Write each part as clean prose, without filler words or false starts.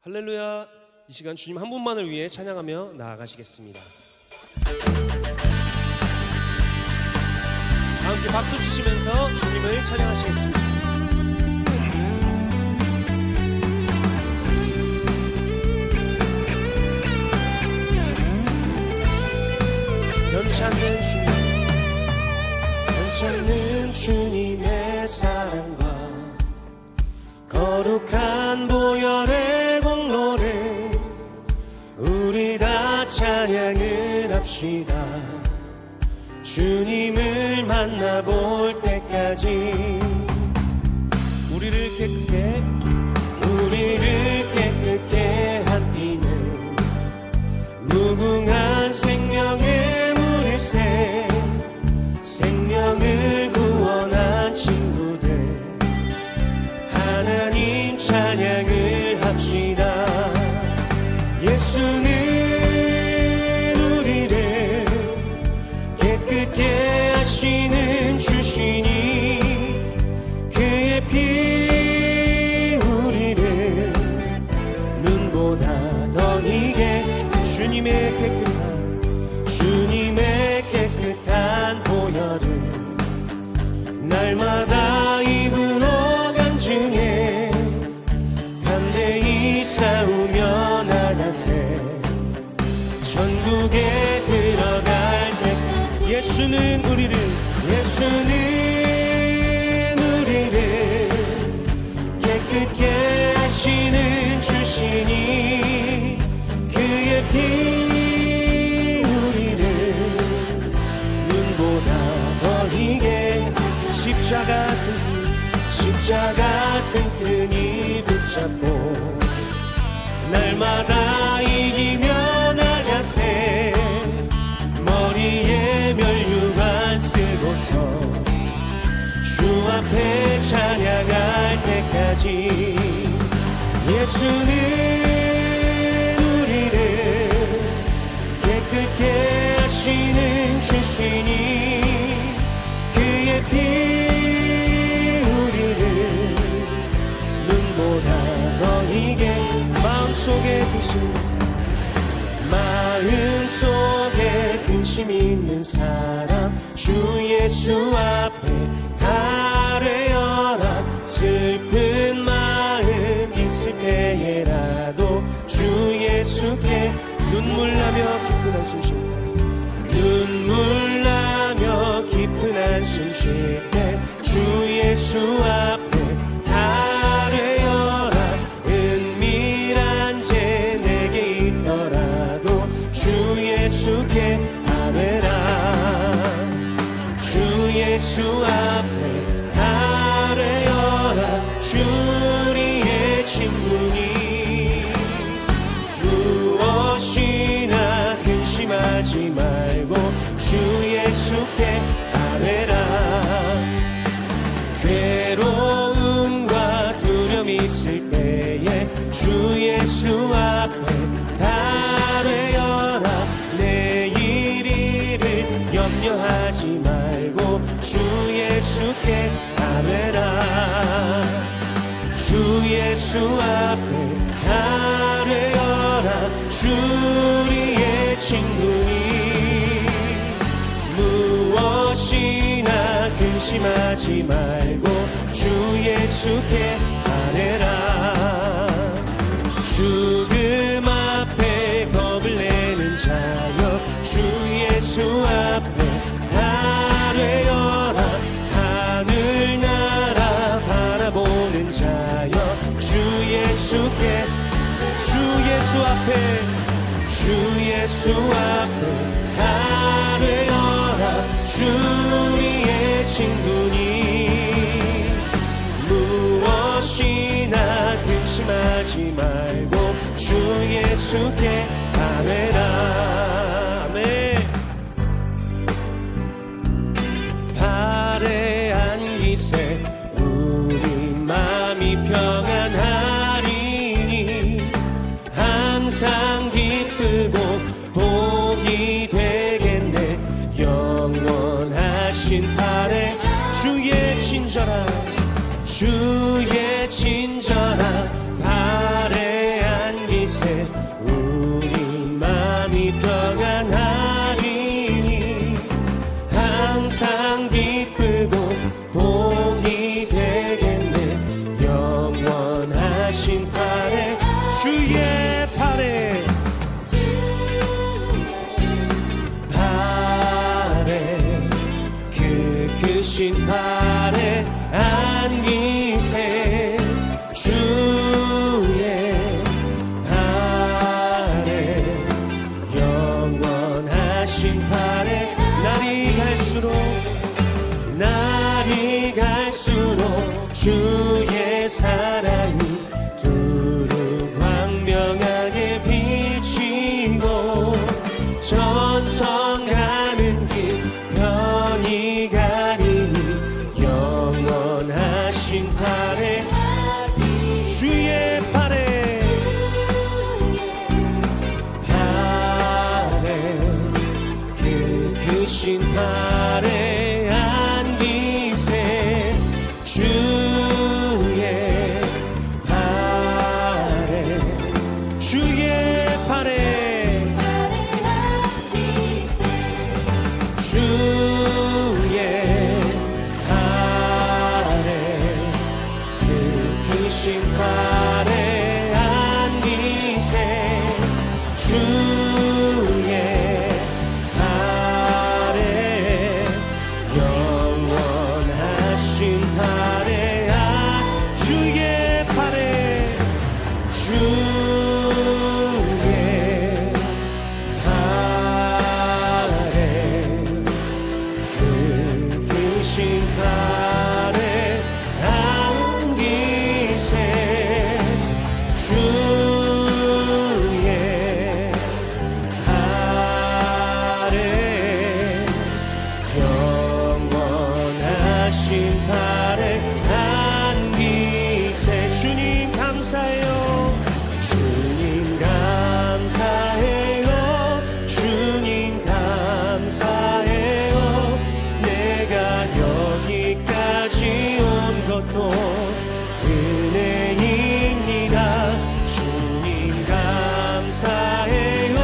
할렐루야. 이 시간 주님 한 분만을 위해 찬양하며 나아가시겠습니다. 다 함께 박수 치시면서 주님을 찬양하시겠습니다. 변치 않는 주님, 변치 않는 주님의 사랑과 거룩한 보혈의 공로를 우리 다 찬양을 합시다. 주님을 만나볼 때까지 우리를 깨끗게 한 피는 무궁한 생명의 물일새. 생명을 구원한 친구들 하나님 찬양을 합시다. 예수는 우리를 깨끗게 하시는 주시니 그의 피 우리를 눈보다 더 희게 주님의 깨끗한 보혈을 날마다 입으로 간증해 담대히 싸우며 나가세. 천국에 들어갈 때까지 예수는 우리를 깨끗게 하시는 주시니 그의 피 우리를 눈보다 더 희게 십자가 튼튼히 붙잡고 날마다 이기며 나가세. 머리에 멸류관 쓰고서 주 앞에 찬양할 때까지 예수는 우리를 깨끗게 하시는 주시니 그의 피 우리를 눈보다 더 희게 마음속에 근심 있는 사람 주 예수 앞에 가려라. 슬픈 마음 있을 때에라도 주 예수께 눈물 나며 깊은 한숨 쉴 때 주 예수 앞에 가려라. 은밀한 죄 내게 있더라도 주 예수께 아뢰라. 주 예수 앞에 가려라. 주 우리의 친구니 무엇이나 근심하지 말고 주 예수께 아뢰라. 괴로움과 두려움이 있을 때에 주 예수 앞에 아뢰라. 내일 일을 염려하지 말고 주 예수께 아뢰라. 주 예수 앞에 아뢰라. 주 우리의 친구니 무엇이나 근심하지 말고 주 예수께 아뢰라. 죽음 앞에 겁을 내는 자여 주 예수 앞에 아뢰어라. 하늘나라 바라보는 자여 주 예수께 주 예수 앞에 아뢰어라. 주 우리의 친구니 무엇이나 근심하지 말고 주 예수께 아뢰라. 아멘. 발에 안기세 우리 마음이 평안하리니 항상 기쁘고 복이 되겠네. 영원하신 발에 주의 친절한 발에 팔에 주의 팔에 그 크신 팔에 안기세 주의 팔에 영원하신 팔에 날이 갈수록 주의 사랑이 두루 광명하게 비치고 전성가는 길 편히 가리니 영원하신 팔에 주의 팔에 그 크신 팔에 안기세 주의 팔에 주의 팔에 주의 팔에 그 크신 팔에 안기세 주의 팔에 영원하신 팔에 주의 팔에 주의 팔에 그 크신 팔에 안기세 주의 팔에 영원하신 팔에 안기세 주님 감사해요 주님 감사해요 주님 감사해요 내가 여기까지 온 것도 은혜입니다 주님 감사해요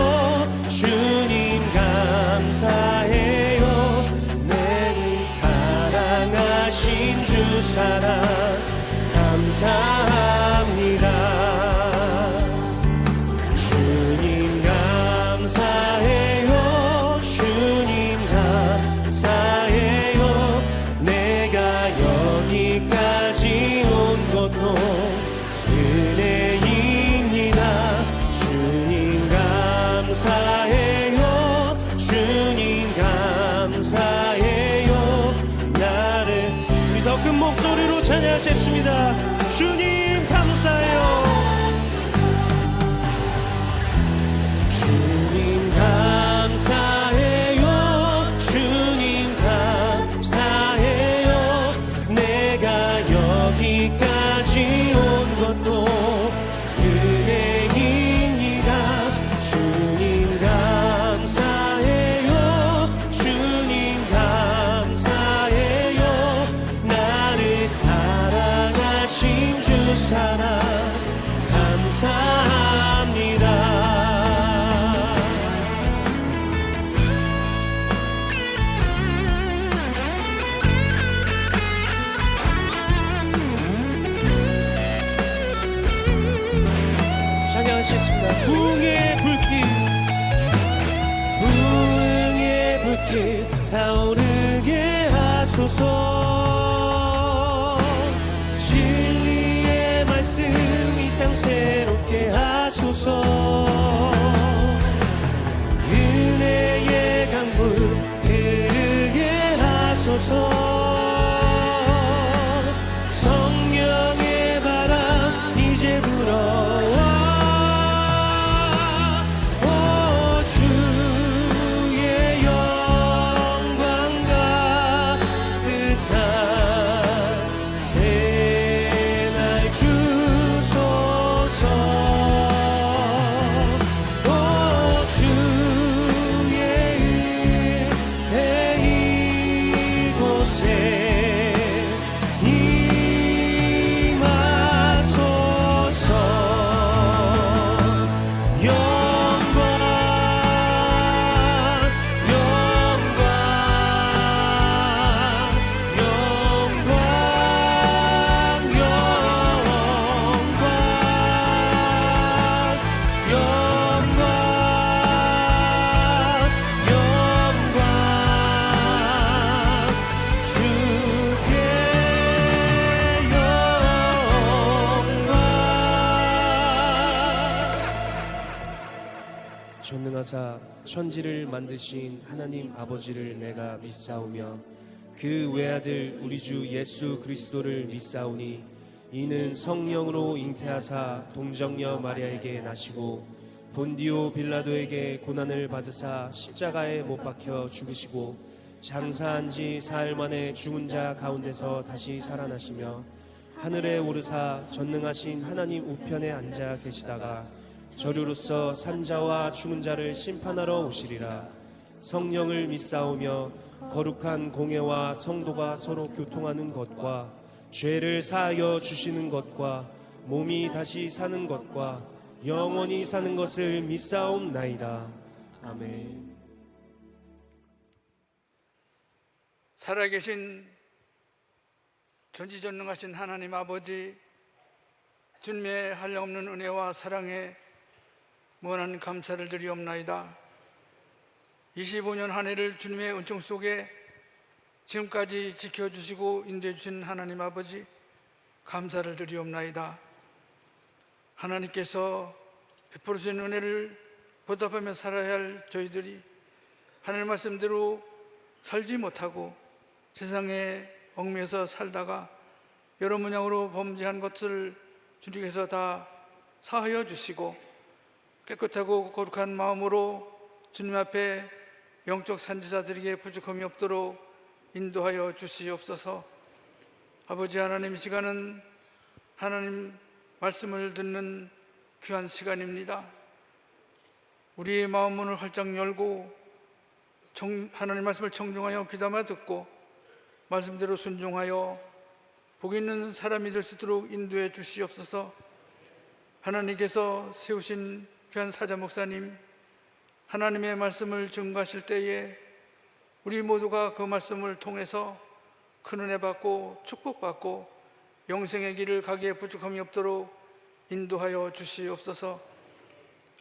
주님 감사해요 내를 사랑하신 주 사랑 감사합니다 주님 감사해요 주님 감사해요 내가 여기까지 온 것도 은혜입니다 주님 감사해요 주님 감사해요 나를 우리 더 큰 목소리로 찬양하셨습니다 주님 감사해요 주님 감사해요 주님 감사해요 내가 여기까지 온 것도 은혜입니다 주님 감사해요 주님 감사해요 나를 사랑하신 주 사랑 감사합니다 찬양하시겠습니다 부흥의 불길 타오르게 하소서 진리의 말씀 이 땅 새롭게 하소서 은혜의 강물 흐르게 하소서 성령의 바람 이제 불어와 주의 영광 가득 전능하사 천지를 만드신 하나님 아버지를 내가 믿사오며 그 외아들 우리 주 예수 그리스도를 믿사오니 이는 성령으로 잉태하사 동정녀 마리아에게 나시고 본디오 빌라도에게 고난을 받으사 십자가에 못 박혀 죽으시고 장사한 지 사흘 만에 죽은 자 가운데서 다시 살아나시며 하늘에 오르사 전능하신 하나님 우편에 앉아 계시다가 저류로서 산자와 죽은 자를 심판하러 오시리라. 성령을 믿사오며 거룩한 공회와 성도가 서로 교통하는 것과 죄를 사하여 주시는 것과 몸이 다시 사는 것과 영원히 사는 것을 믿사옵나이다. 아멘. 살아계신 전지전능하신 하나님 아버지, 주님의 한량없는 은혜와 사랑에 무한한 감사를 드리옵나이다. 25년 한 해를 주님의 은총 속에 지금까지 지켜주시고 인도해 주신 하나님 아버지, 감사를 드리옵나이다. 하나님께서 베풀어 주신 은혜를 보답하며 살아야 할 저희들이 하늘 말씀대로 살지 못하고 세상에 얽매여서 살다가 여러 문양으로 범죄한 것을 주님께서 다 사하여 주시고 깨끗하고 거룩한 마음으로 주님 앞에 영적 산지자들에게 부족함이 없도록 인도하여 주시옵소서. 아버지 하나님, 이 시간은 하나님 말씀을 듣는 귀한 시간입니다. 우리의 마음 문을 활짝 열고 하나님 말씀을 청중하여 귀담아 듣고 말씀대로 순종하여 복 있는 사람이 될 수 있도록 인도해 주시옵소서. 하나님께서 세우신 귀한 사자 목사님, 하나님의 말씀을 증거하실 때에 우리 모두가 그 말씀을 통해서 큰 은혜 받고 축복받고 영생의 길을 가기에 부족함이 없도록 인도하여 주시옵소서.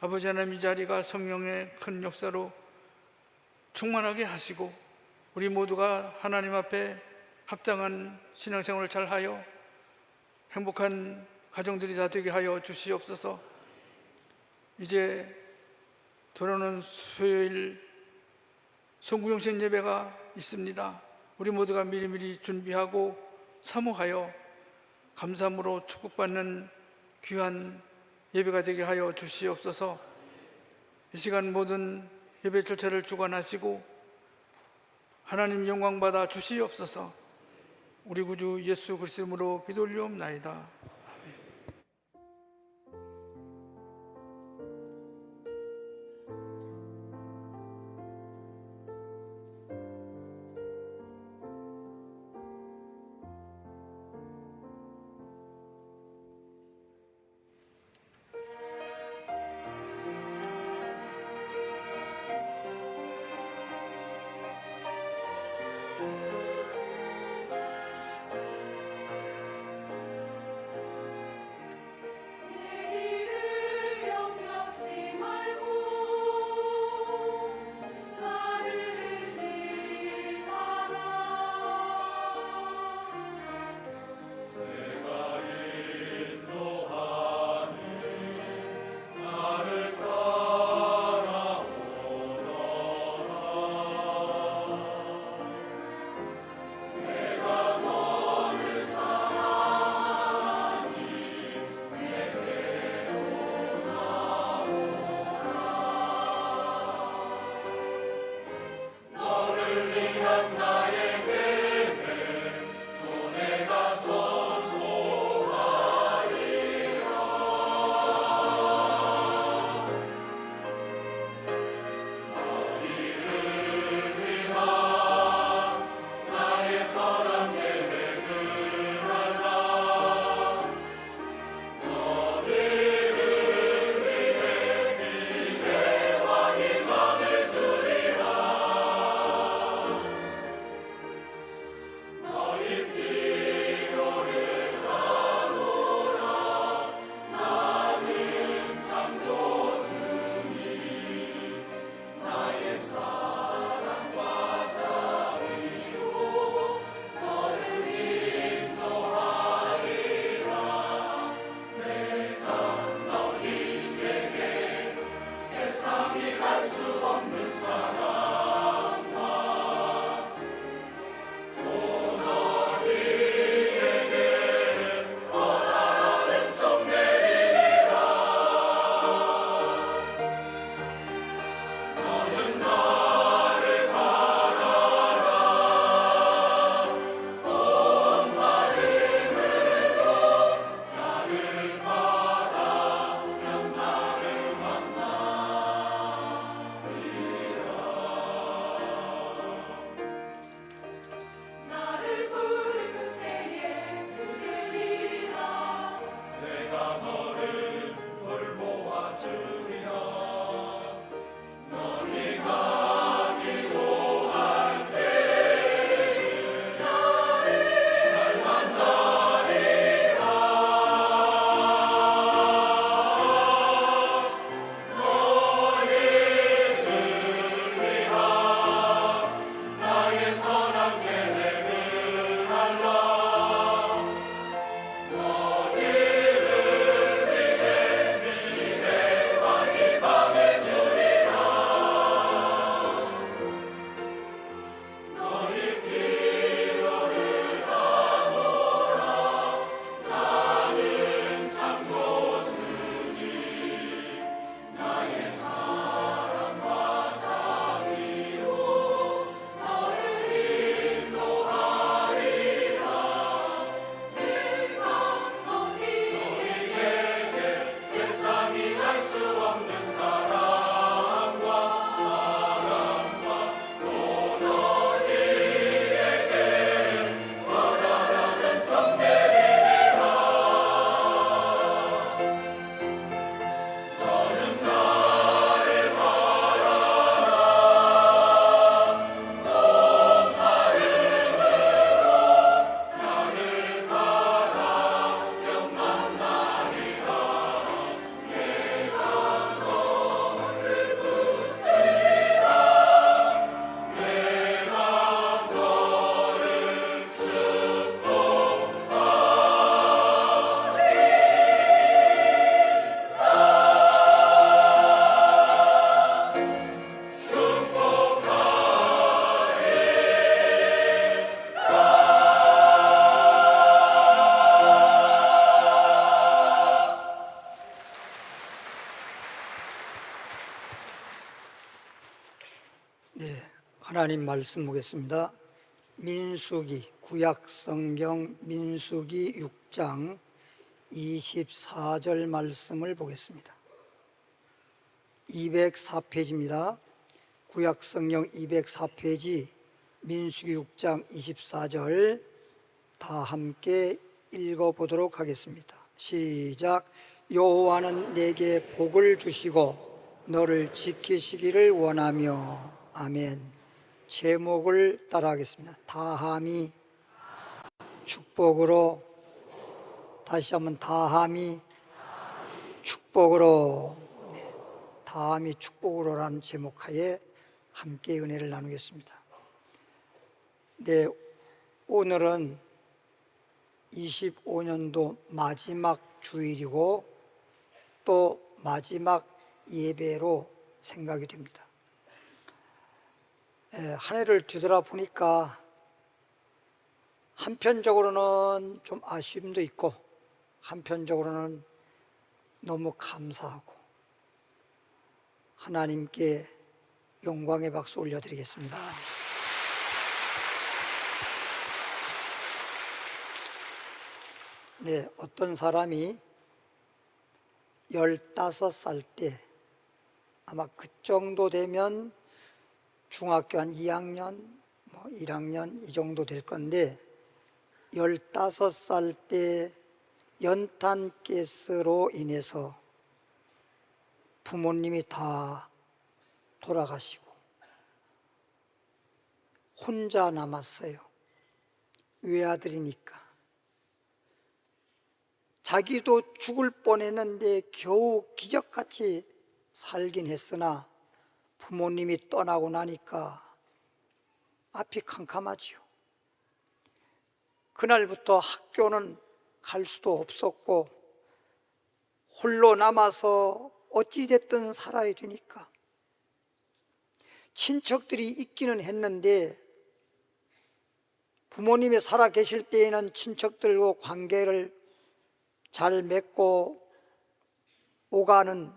아버지 하나님, 이 자리가 성령의 큰 역사로 충만하게 하시고 우리 모두가 하나님 앞에 합당한 신앙생활을 잘하여 행복한 가정들이 다 되게 하여 주시옵소서. 이제 돌아오는 수요일 송구영신 예배가 있습니다. 우리 모두가 미리미리 준비하고 사모하여 감사함으로 축복받는 귀한 예배가 되게 하여 주시옵소서. 이 시간 모든 예배 절차를 주관하시고 하나님 영광 받아 주시옵소서. 우리 구주 예수 그리스도 이름으로 기도 올리옵나이다. 네, 하나님 말씀 보겠습니다. 민수기, 구약 성경 민수기 6장 24절 말씀을 보겠습니다. 204페이지입니다. 구약 성경 204페이지 민수기 6장 24절 다 함께 읽어보도록 하겠습니다. 시작. 여호와는 내게 복을 주시고 너를 지키시기를 원하며. 아멘. 제목을 따라하겠습니다. 다함이 축복으로. 다시 한번 다함이 축복으로. 네, 다함이 축복으로라는 제목하에 함께 은혜를 나누겠습니다. 네, 오늘은 25년도 마지막 주일이고 또 마지막 예배로 생각이 됩니다. 한 해를 뒤돌아보니까 한편적으로는 좀 아쉬움도 있고 한편적으로는 너무 감사하고 하나님께 영광의 박수 올려드리겠습니다. 네, 어떤 사람이 15살 때 아마 그 정도 되면 중학교 한 2학년, 1학년 이 정도 될 건데 15살 때 연탄가스로 인해서 부모님이 다 돌아가시고 혼자 남았어요. 외아들이니까. 자기도 죽을 뻔했는데 겨우 기적같이 살긴 했으나 부모님이 떠나고 나니까 앞이 캄캄하지요. 그날부터 학교는 갈 수도 없었고 홀로 남아서 어찌됐든 살아야 되니까 친척들이 있기는 했는데 부모님이 살아 계실 때에는 친척들과 관계를 잘 맺고 오가는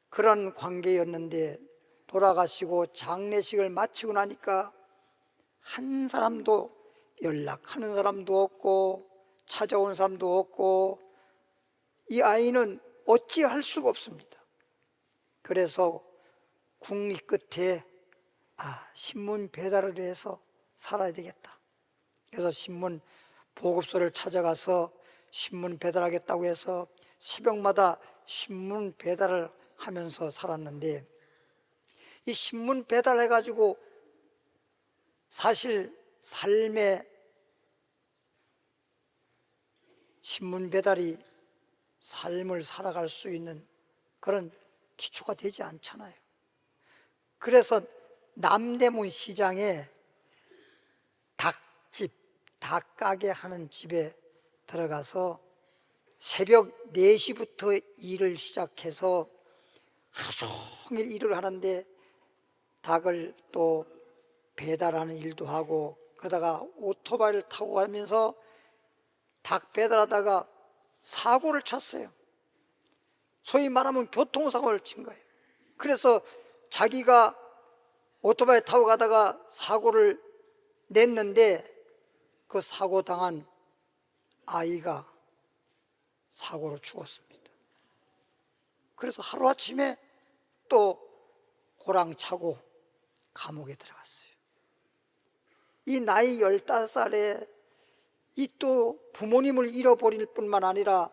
그런 관계였는데 돌아가시고 장례식을 마치고 나니까 한 사람도 연락하는 사람도 없고 찾아온 사람도 없고 이 아이는 어찌할 수가 없습니다. 그래서 국리 끝에 신문 배달을 해서 살아야 되겠다. 그래서 신문 보급소를 찾아가서 신문 배달하겠다고 해서 새벽마다 신문 배달을 하면서 살았는데 이 신문 배달해가지고 사실 삶의 신문 배달이 삶을 살아갈 수 있는 그런 기초가 되지 않잖아요. 그래서 남대문 시장에 닭집, 닭가게 하는 집에 들어가서 새벽 4시부터 일을 시작해서 하루 종일 일을 하는데 닭을 또 배달하는 일도 하고 그러다가 오토바이를 타고 가면서 닭 배달하다가 사고를 쳤어요. 소위 말하면 교통사고를 친 거예요. 그래서 자기가 오토바이 타고 가다가 사고를 냈는데 그 사고 당한 아이가 사고로 죽었습니다. 그래서 하루아침에 또 고랑 차고 감옥에 들어갔어요. 이 나이 15살에 이 또 부모님을 잃어버릴 뿐만 아니라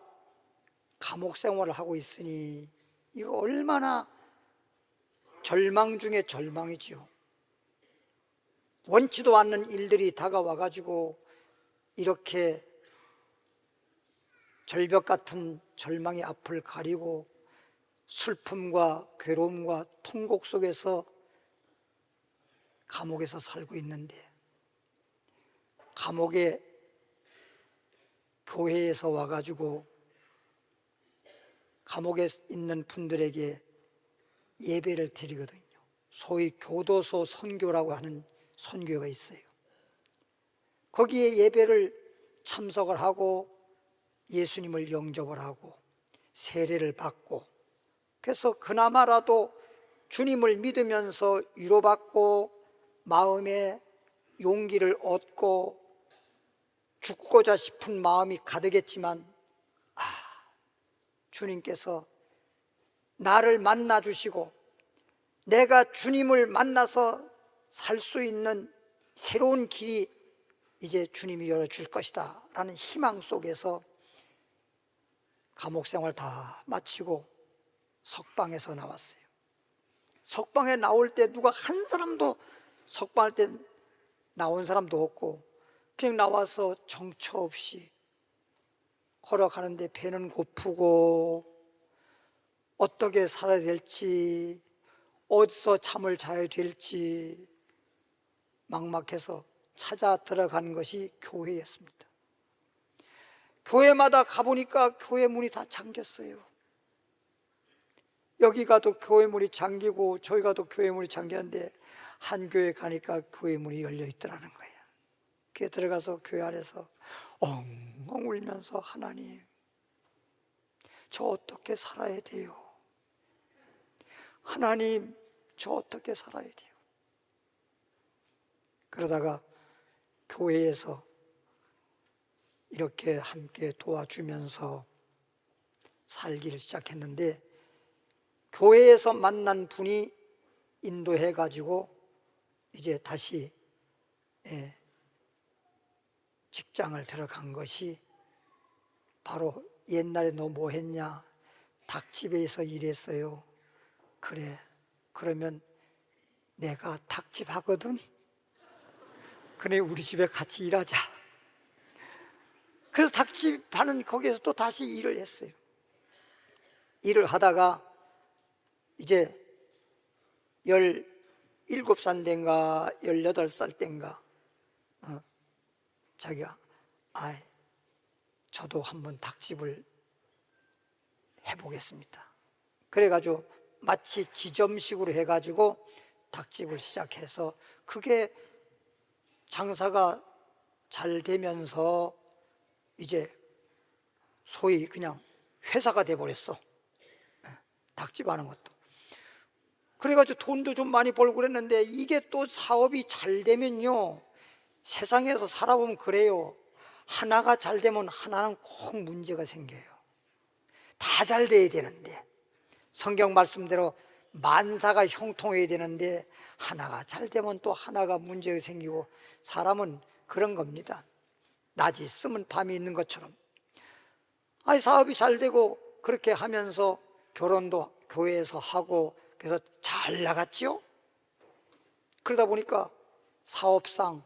감옥 생활을 하고 있으니 이거 얼마나 절망 중에 절망이지요. 원치도 않는 일들이 다가와가지고 이렇게 절벽 같은 절망의 앞을 가리고 슬픔과 괴로움과 통곡 속에서 감옥에서 살고 있는데 감옥에 교회에서 와가지고 감옥에 있는 분들에게 예배를 드리거든요. 소위 교도소 선교라고 하는 선교가 있어요. 거기에 예배를 참석을 하고 예수님을 영접을 하고 세례를 받고 그래서 그나마라도 주님을 믿으면서 위로받고 마음에 용기를 얻고 죽고자 싶은 마음이 가득했지만 주님께서 나를 만나 주시고 내가 주님을 만나서 살 수 있는 새로운 길이 이제 주님이 열어줄 것이다 라는 희망 속에서 감옥 생활 다 마치고 석방에서 나왔어요. 석방에 나올 때 누가 한 사람도 석방할 때 나온 사람도 없고 그냥 나와서 정처 없이 걸어가는데 배는 고프고 어떻게 살아야 될지 어디서 잠을 자야 될지 막막해서 찾아 들어간 것이 교회였습니다. 교회마다 가보니까 교회 문이 다 잠겼어요. 여기 가도 교회 문이 잠기고 저기 가도 교회 문이 잠겼는데 한 교회 가니까 교회 문이 열려 있더라는 거예요. 그게 들어가서 교회 안에서 엉엉 울면서 하나님, 저 어떻게 살아야 돼요? 하나님, 저 어떻게 살아야 돼요? 그러다가 교회에서 이렇게 함께 도와주면서 살기를 시작했는데 교회에서 만난 분이 인도해 가지고 이제 다시 직장을 들어간 것이 바로 옛날에 너 뭐 했냐? 닭집에서 일했어요. 그래, 그러면 내가 닭집 하거든? 그래, 우리 집에 같이 일하자. 그래서 닭집 하는 거기에서 또 다시 일을 했어요. 일을 하다가 이제 17살 땐가 18살 땐가 자기가 저도 한번 닭집을 해보겠습니다. 그래가지고 마치 지점식으로 해가지고 닭집을 시작해서 그게 장사가 잘 되면서 이제 소위 그냥 회사가 돼버렸어. 닭집 하는 것도. 그래가지고 돈도 좀 많이 벌고 그랬는데 이게 또 사업이 잘 되면요, 세상에서 살아보면 그래요. 하나가 잘 되면 하나는 꼭 문제가 생겨요. 다 잘 돼야 되는데, 성경 말씀대로 만사가 형통해야 되는데 하나가 잘 되면 또 하나가 문제가 생기고, 사람은 그런 겁니다. 낮이 있으면 밤이 있는 것처럼. 사업이 잘 되고 그렇게 하면서 결혼도 교회에서 하고 그래서 잘 나갔지요. 그러다 보니까 사업상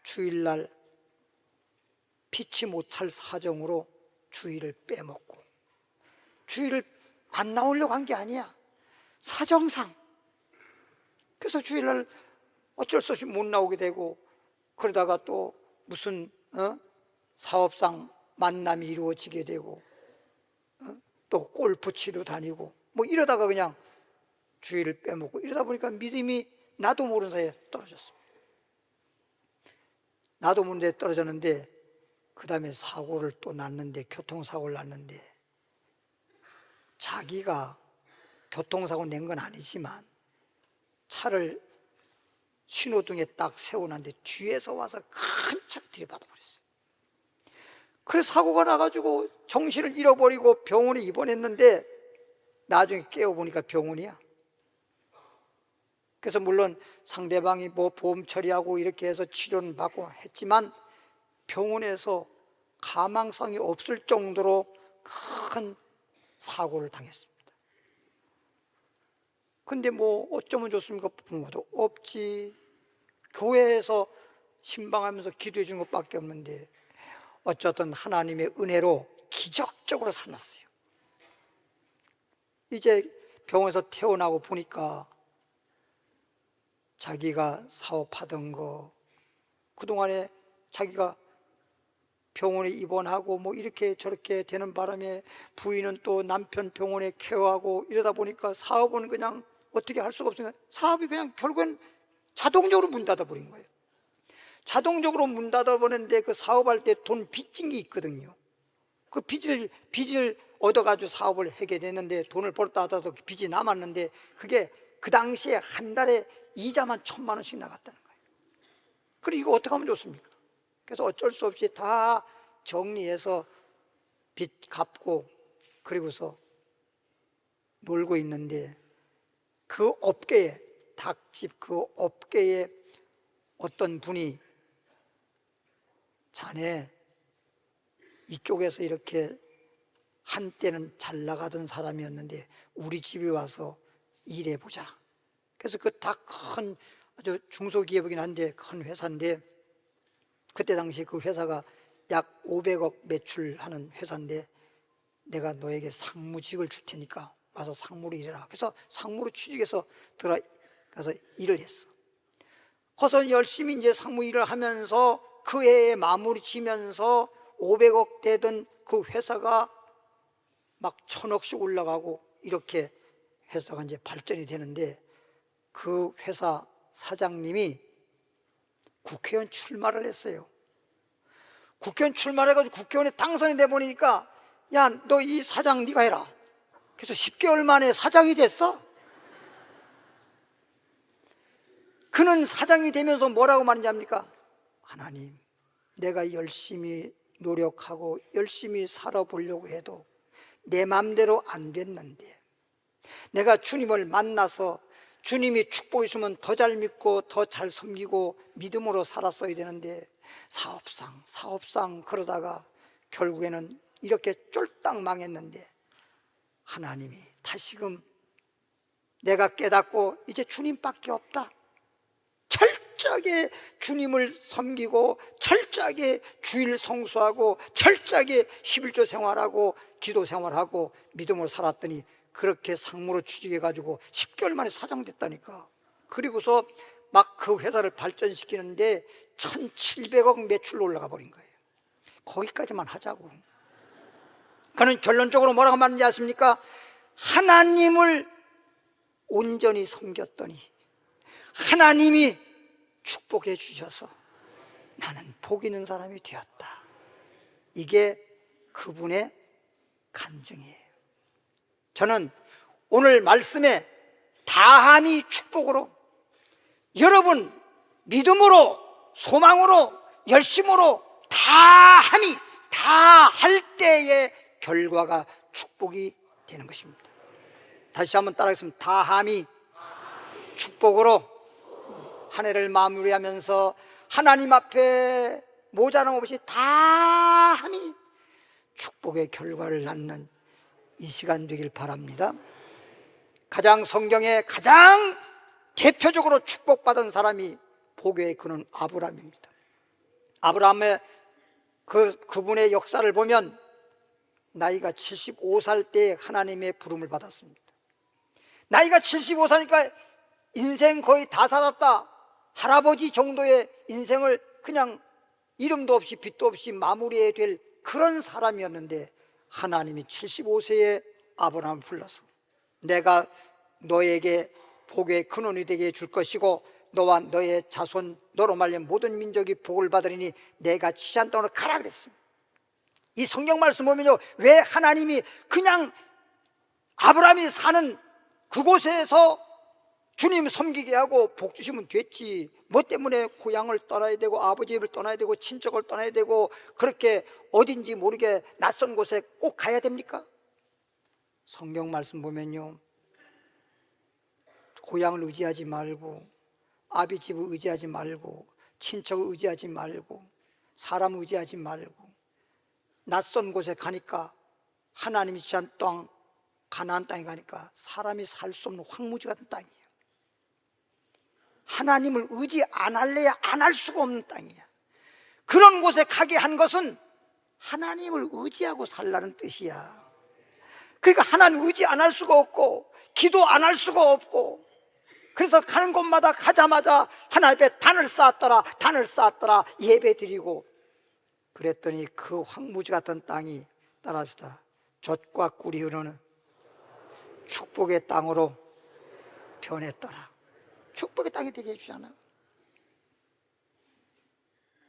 주일날 피치 못할 사정으로 주일을 빼먹고, 주일을 안 나오려고 한 게 아니야, 사정상. 그래서 주일날 어쩔 수 없이 못 나오게 되고, 그러다가 또 무슨 사업상 만남이 이루어지게 되고, 또 골프 치러 다니고 뭐 이러다가 그냥 주일을 빼먹고, 이러다 보니까 믿음이 나도 모르는 사이에 떨어졌습니다. 나도 모르는 데 떨어졌는데 그 다음에 사고를 또 났는데, 교통사고를 났는데, 자기가 교통사고 낸 건 아니지만 차를 신호등에 딱 세워놨는데 뒤에서 와서 큰 차가 들이받아 버렸어요. 그래서 사고가 나가지고 정신을 잃어버리고 병원에 입원했는데 나중에 깨어보니까 병원이야. 그래서 물론 상대방이 뭐 보험 처리하고 이렇게 해서 치료는 받고 했지만 병원에서 가망성이 없을 정도로 큰 사고를 당했습니다. 근데 뭐 어쩌면 좋습니까? 부모도 없지, 교회에서 신방하면서 기도해 준 것밖에 없는데 어쨌든 하나님의 은혜로 기적적으로 살았어요. 이제 병원에서 퇴원하고 보니까 자기가 사업하던 거, 그동안에 자기가 병원에 입원하고 뭐 이렇게 저렇게 되는 바람에 부인은 또 남편 병원에 케어하고 이러다 보니까 사업은 그냥 어떻게 할 수가 없으니까 사업이 그냥 결국엔 자동적으로 문 닫아버린 거예요. 자동적으로 문 닫아버렸는데 그 사업할 때 돈 빚진 게 있거든요. 그 빚을 얻어가지고 사업을 하게 됐는데 돈을 벌다 하다도 빚이 남았는데 그게 그 당시에 한 달에 이자만 1,000만 원씩 나갔다는 거예요. 그리고 이거 어떻게 하면 좋습니까? 그래서 어쩔 수 없이 다 정리해서 빚 갚고 그리고서 놀고 있는데, 그 업계에, 닭집 그 업계에 어떤 분이 자네 이쪽에서 이렇게 한때는 잘 나가던 사람이었는데 우리 집에 와서 일해보자. 그래서 그 다 큰 아주 중소기업이긴 한데 큰 회사인데, 그때 당시 그 회사가 약 500억 매출하는 회사인데, 내가 너에게 상무직을 줄 테니까 와서 상무로 일해라. 그래서 상무로 취직해서 들어가서 일을 했어. 거기서 열심히 이제 상무 일을 하면서 그 해에 마무리 지면서 500억 되던 그 회사가 막 1,000억씩 올라가고 이렇게 회사가 이제 발전이 되는데, 그 회사 사장님이 국회의원 출마를 했어요. 국회의원 출마를 해가지고 국회의원에 당선이 돼 보니까, 야, 너 이 사장 네가 해라. 그래서 10개월 만에 사장이 됐어. 그는 사장이 되면서 뭐라고 말인지 압니까? 하나님, 내가 열심히 노력하고 열심히 살아보려고 해도 내 맘대로 안 됐는데, 내가 주님을 만나서 주님이 축복해 주면 더 잘 믿고 더 잘 섬기고 믿음으로 살았어야 되는데, 사업상 그러다가 결국에는 이렇게 쫄딱 망했는데, 하나님이 다시금 내가 깨닫고 이제 주님밖에 없다, 철저하게 주님을 섬기고 철저하게 주일 성수하고 철저하게 11조 생활하고 기도 생활하고 믿음으로 살았더니 그렇게 상무로 취직해가지고 10개월 만에 사장 됐다니까. 그리고서 막 그 회사를 발전시키는데 1,700억 매출로 올라가 버린 거예요. 거기까지만 하자고. 그는 결론적으로 뭐라고 말하는지 아십니까? 하나님을 온전히 섬겼더니 하나님이 축복해 주셔서 나는 복 있는 사람이 되었다. 이게 그분의 간증이에요. 저는 오늘 말씀에 다함이 축복으로, 여러분 믿음으로 소망으로 열심으로 다함이 다 할 때의 결과가 축복이 되는 것입니다. 다시 한번 따라하겠습니다. 다함이 축복으로 한 해를 마무리하면서 하나님 앞에 모자람 없이 다함이 축복의 결과를 낳는 이 시간 되길 바랍니다. 가장 성경에 가장 대표적으로 축복받은 사람이 복의 근원 아브라함입니다. 아브라함의 그분의 역사를 보면 나이가 75살 때 하나님의 부름을 받았습니다. 나이가 75살이니까 인생 거의 다 살았다, 할아버지 정도의 인생을 그냥 이름도 없이 빛도 없이 마무리해야 될 그런 사람이었는데, 하나님이 75세에 아브라함을 불러서 내가 너에게 복의 근원이 되게 해줄 것이고 너와 너의 자손 너로 말미암아 모든 민족이 복을 받으리니 내가 지시한 땅으로 가라 그랬습니다. 이 성경 말씀 보면요, 왜 하나님이 그냥 아브라함이 사는 그곳에서 주님 섬기게 하고 복 주시면 됐지, 뭐 때문에 고향을 떠나야 되고 아버지 집을 떠나야 되고 친척을 떠나야 되고 그렇게 어딘지 모르게 낯선 곳에 꼭 가야 됩니까? 성경 말씀 보면요, 고향을 의지하지 말고 아비 집을 의지하지 말고 친척을 의지하지 말고 사람 의지하지 말고 낯선 곳에 가니까, 하나님이 지시한 땅 가나안 땅에 가니까 사람이 살 수 없는 황무지 같은 땅이에요. 하나님을 의지 안 할래야 안 할 수가 없는 땅이야. 그런 곳에 가게 한 것은 하나님을 의지하고 살라는 뜻이야. 그러니까 하나님 의지 안 할 수가 없고 기도 안 할 수가 없고, 그래서 가는 곳마다 가자마자 하나님 앞에 단을 쌓았더라 예배 드리고 그랬더니 그 황무지 같은 땅이, 따라합시다, 젖과 꿀이 흐르는 축복의 땅으로 변했더라. 축복의 땅이 되게 해주잖아.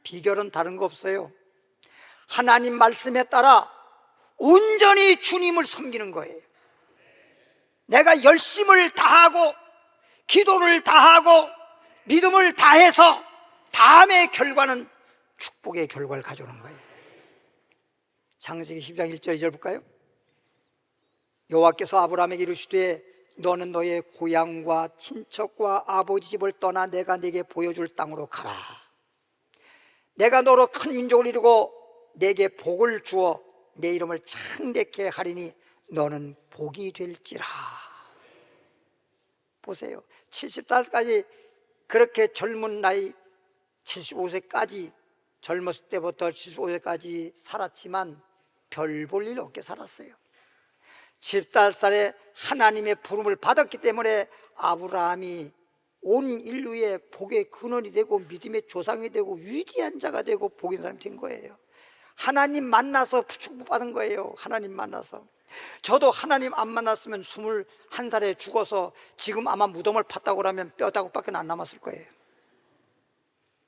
비결은 다른 거 없어요. 하나님 말씀에 따라 온전히 주님을 섬기는 거예요. 내가 열심을 다하고 기도를 다하고 믿음을 다해서 다음의 결과는 축복의 결과를 가져오는 거예요. 창세기 10장 1절 2절 볼까요? 여호와께서 아브라함에게 이르시되 너는 너의 고향과 친척과 아버지 집을 떠나 내가 네게 보여줄 땅으로 가라. 내가 너로 큰 민족을 이루고 내게 복을 주어 내 이름을 창대케 하리니 너는 복이 될지라. 보세요. 70살까지 그렇게 젊은 나이 75세까지 젊었을 때부터 75세까지 살았지만 별 볼 일 없게 살았어요. 70살에 하나님의 부름을 받았기 때문에 아브라함이 온 인류의 복의 근원이 되고 믿음의 조상이 되고 위대한 자가 되고 복인 사람이 된 거예요. 하나님 만나서 축복받은 거예요. 하나님 만나서. 저도 하나님 안 만났으면 21살에 죽어서 지금 아마 무덤을 팠다고 하면 뼈다구밖에 안 남았을 거예요.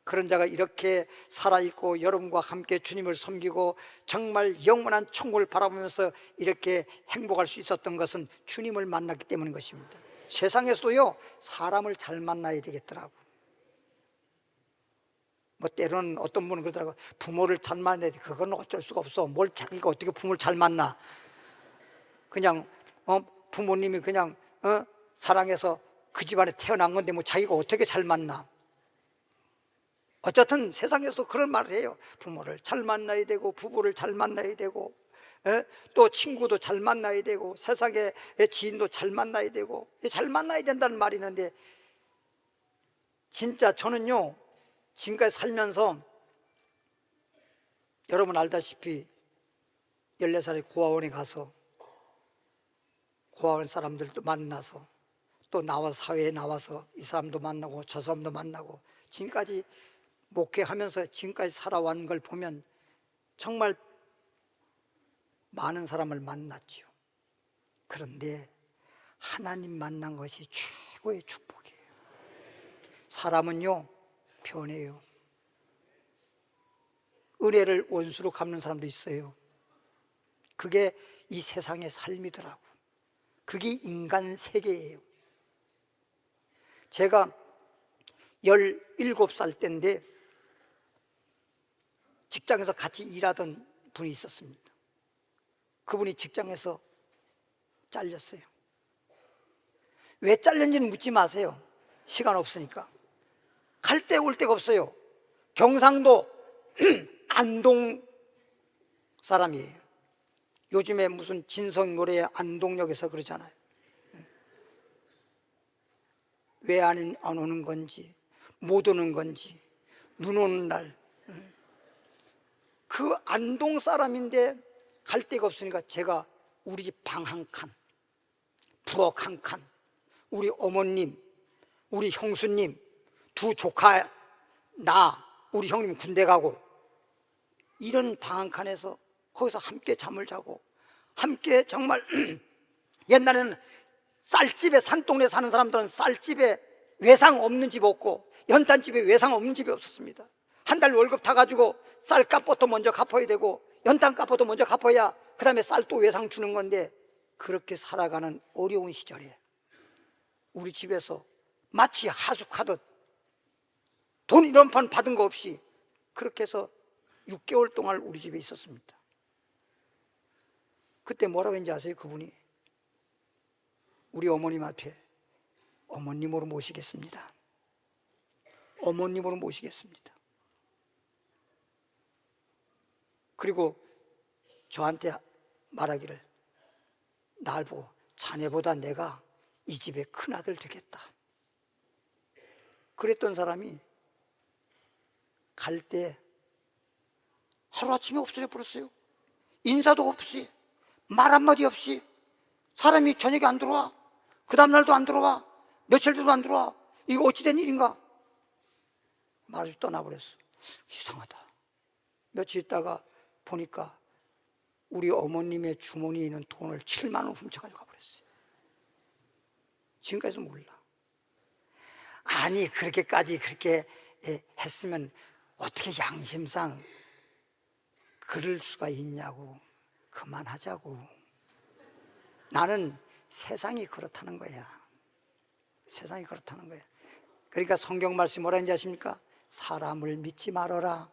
그런 자가 이렇게 살아있고 여러분과 함께 주님을 섬기고 정말 영원한 천국을 바라보면서 이렇게 행복할 수 있었던 것은 주님을 만났기 때문인 것입니다. 세상에서도요, 사람을 잘 만나야 되겠더라고. 뭐 때로는 어떤 분은 그러더라고. 부모를 잘 만나야 돼. 그건 어쩔 수가 없어. 뭘 자기가 어떻게 부모를 잘 만나. 그냥 부모님이 그냥 사랑해서 그 집안에 태어난 건데 뭐 자기가 어떻게 잘 만나. 어쨌든 세상에서도 그런 말을 해요. 부모를 잘 만나야 되고 부부를 잘 만나야 되고 또 친구도 잘 만나야 되고 세상의 지인도 잘 만나야 되고 잘 만나야 된다는 말이 있는데, 진짜 저는요 지금까지 살면서 여러분 알다시피 14살에 고아원에 가서 고아원 사람들도 만나서 또 나와 사회에 나와서 이 사람도 만나고 저 사람도 만나고 지금까지 목회하면서 지금까지 살아온 걸 보면 정말 많은 사람을 만났죠. 그런데 하나님 만난 것이 최고의 축복이에요. 사람은요 변해요. 은혜를 원수로 갚는 사람도 있어요. 그게 이 세상의 삶이더라고. 그게 인간 세계예요. 제가 17살 때인데 직장에서 같이 일하던 분이 있었습니다. 그분이 직장에서 잘렸어요. 왜 잘렸는지는 묻지 마세요. 시간 없으니까. 갈 데 올 데가 없어요. 경상도 안동 사람이에요. 요즘에 무슨 진성 노래에 안동역에서 그러잖아요. 왜 안 오는 건지, 못 오는 건지, 눈 오는 날. 그 안동 사람인데 갈 데가 없으니까 제가 우리 집 방 한 칸, 부엌 한 칸, 우리 어머님, 우리 형수님, 두 조카, 나, 우리 형님 군대 가고 이런 방 한 칸에서 거기서 함께 잠을 자고 함께 정말 옛날에는 쌀집에 산동네 사는 사람들은 쌀집에 외상 없는 집 없고 연탄집에 외상 없는 집이 없었습니다. 한 달 월급 다 가지고 쌀값부터 먼저 갚아야 되고 연탄값부터 먼저 갚아야 그 다음에 쌀 또 외상 주는 건데, 그렇게 살아가는 어려운 시절에 우리 집에서 마치 하숙하듯 돈 이런 판 받은 거 없이 그렇게 해서 6개월 동안 우리 집에 있었습니다. 그때 뭐라고 했는지 아세요? 그분이 우리 어머님 앞에 어머님으로 모시겠습니다. 어머님으로 모시겠습니다. 그리고 저한테 말하기를, 날 보고 자네보다 내가 이 집의 큰아들 되겠다. 그랬던 사람이 갈 때 하루아침에 없어져 버렸어요. 인사도 없이 말 한마디 없이 사람이 저녁에 안 들어와. 그 다음날도 안 들어와. 며칠도 안 들어와. 이거 어찌된 일인가? 말없이 떠나버렸어. 이상하다. 며칠 있다가 보니까 우리 어머님의 주머니에 있는 돈을 7만 원 훔쳐가지고 가버렸어요. 지금까지도 몰라. 아니 그렇게까지 그렇게 했으면 어떻게 양심상 그럴 수가 있냐고. 그만하자고. 나는 세상이 그렇다는 거야. 세상이 그렇다는 거예요. 그러니까 성경 말씀이 뭐라 했는지 아십니까? 사람을 믿지 말아라.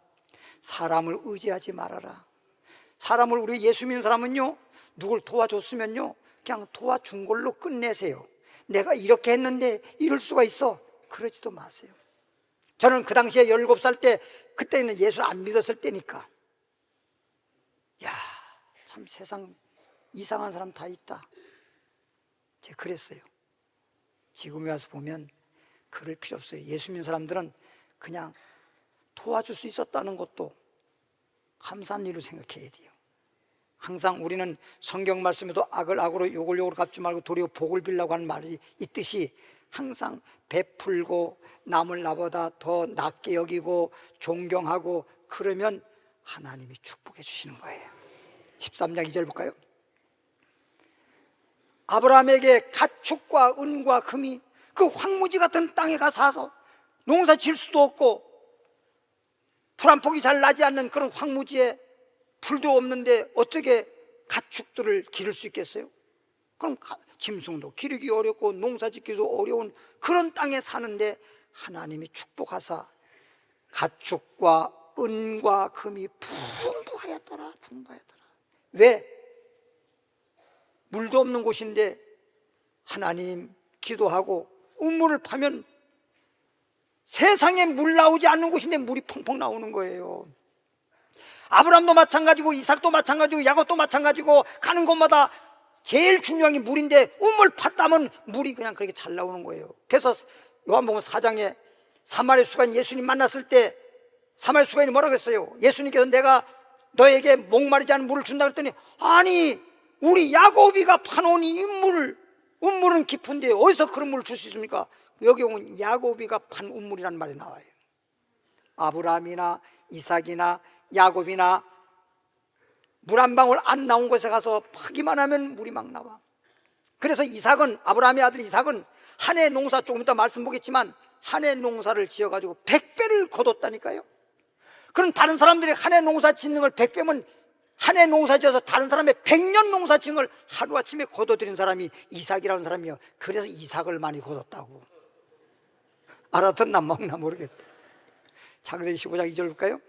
사람을 의지하지 말아라. 사람을, 우리 예수 믿는 사람은요, 누굴 도와줬으면요 그냥 도와준 걸로 끝내세요. 내가 이렇게 했는데 이럴 수가 있어, 그러지도 마세요. 저는 그 당시에 17살 때, 그때는 예수를 안 믿었을 때니까, 야, 참 세상 이상한 사람 다 있다, 제가 그랬어요. 지금에 와서 보면 그럴 필요 없어요. 예수 믿는 사람들은 그냥 도와줄 수 있었다는 것도 감사한 일로 생각해야 돼요. 항상 우리는 성경 말씀에도 악을 악으로 욕을 욕으로 갚지 말고 도리어 복을 빌라고 하는 말이 있듯이, 항상 베풀고 남을 나보다 더 낮게 여기고 존경하고 그러면 하나님이 축복해 주시는 거예요. 13장 2절 볼까요? 아브라함에게 가축과 은과 금이, 그 황무지 같은 땅에 가서 농사 질 수도 없고 풀 한 폭이 잘 나지 않는 그런 황무지에 풀도 없는데 어떻게 가축들을 기를 수 있겠어요? 그럼 짐승도 기르기 어렵고 농사 짓기도 어려운 그런 땅에 사는데 하나님이 축복하사 가축과 은과 금이 풍부하였더라. 왜? 물도 없는 곳인데 하나님 기도하고 우물을 파면 세상에 물 나오지 않는 곳인데 물이 펑펑 나오는 거예요. 아브라함도 마찬가지고 이삭도 마찬가지고 야곱도 마찬가지고 가는 곳마다 제일 중요한 게 물인데 우물 팠다면 물이 그냥 그렇게 잘 나오는 거예요. 그래서 요한복음 4장에 사마리아 수가인 예수님 만났을 때 사마리아 수가인이 뭐라고 했어요? 예수님께서 내가 너에게 목마르지 않은 물을 준다 그랬더니, 아니 우리 야곱이가 파놓은 이 우물은 깊은데 어디서 그런 물을 줄 수 있습니까? 여기 오면 야곱이가 판 우물이라는 말이 나와요. 아브라함이나 이삭이나 야곱이나 물 한 방울 안 나온 곳에 가서 파기만 하면 물이 막 나와. 그래서 이삭은, 아브라함의 아들 이삭은 한 해 농사, 조금 이따 말씀 보겠지만 한 해 농사를 지어가지고 100배를 거뒀다니까요. 그럼 다른 사람들이 한 해 농사 짓는 걸 100배면 한 해 농사 지어서 다른 사람의 100년 농사 짓는 걸 하루아침에 거둬들인 사람이 이삭이라는 사람이요. 그래서 이삭을 많이 거뒀다고. 알아듣나 먹나 모르겠다. 창세기 15장 2절 볼까요?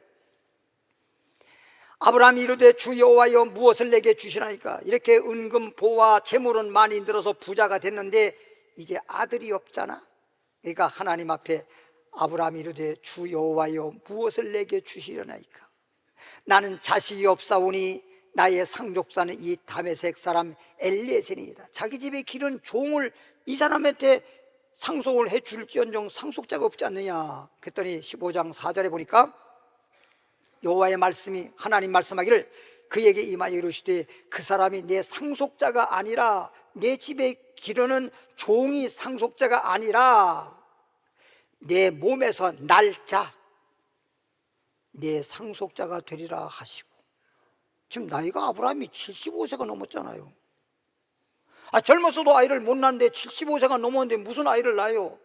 아브라함이 이르되 주 여호와여 무엇을 내게 주시나이까? 이렇게 은금 보와 재물은 많이 늘어서 부자가 됐는데 이제 아들이 없잖아. 그러니까 하나님 앞에 아브라함이 이르되 주 여호와여 무엇을 내게 주시려나이까? 나는 자식이 없사오니 나의 상족사는 이 다메섹 사람 엘리에셀이다. 자기 집에 기른 종을 이 사람한테 상속을 해줄지언정 상속자가 없지 않느냐. 그랬더니 15장 4절에 보니까 여호와의 말씀이, 하나님 말씀하기를 그에게 임하여 이르시되 그 사람이 내 상속자가 아니라, 내 집에 기르는 종이 상속자가 아니라 내 몸에서 날자 내 상속자가 되리라 하시고. 지금 나이가 아브라함이 75세가 넘었잖아요. 젊었어도 아이를 못 낳는데 75세가 넘었는데 무슨 아이를 낳아요?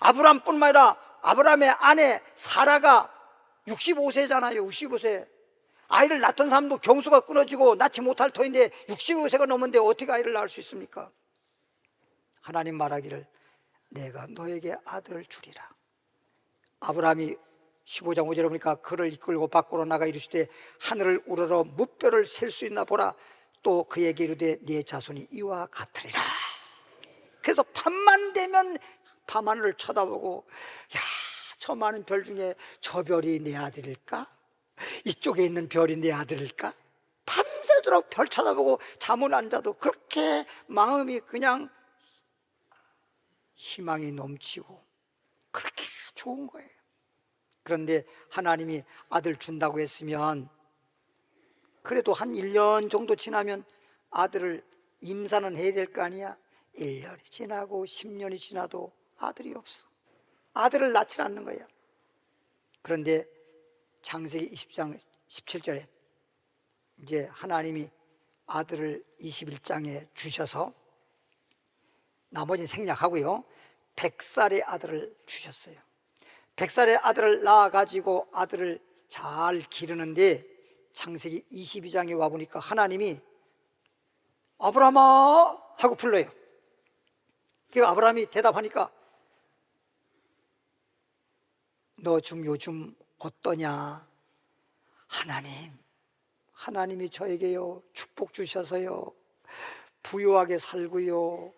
아브라함뿐만 아니라 아브라함의 아내 사라가 65세잖아요 65세. 아이를 낳던 사람도 경수가 끊어지고 낳지 못할 터인데 65세가 넘었는데 어떻게 아이를 낳을 수 있습니까? 하나님 말하기를 내가 너에게 아들을 주리라. 아브라함이 15장 5절에 보니까 그를 이끌고 밖으로 나가 이르시되 하늘을 우러러 무뼈를 셀 수 있나 보라. 또 그에게 이르되 네 자손이 이와 같으리라. 그래서 밤만 되면 밤하늘을 쳐다보고, 야, 저 많은 별 중에 저 별이 내 아들일까? 이쪽에 있는 별이 내 아들일까? 밤새도록 별 쳐다보고 잠은 안 자도 그렇게 마음이 그냥 희망이 넘치고 그렇게 좋은 거예요. 그런데 하나님이 아들 준다고 했으면 그래도 한 1년 정도 지나면 아들을 임산은 해야 될 거 아니야. 1년이 지나고 10년이 지나도 아들이 없어. 아들을 낳지 않는 거야. 그런데 창세기 20장 17절에 이제 하나님이 아들을 21장에 주셔서 나머지는 생략하고요, 100살의 아들을 주셨어요. 100살의 아들을 낳아가지고 아들을 잘 기르는데 창세기 22장에 와보니까 하나님이 아브라함아 하고 불러요. 그 아브라함이 대답하니까 너 좀 요즘 어떠냐? 하나님이 저에게요 축복 주셔서요 부유하게 살고요,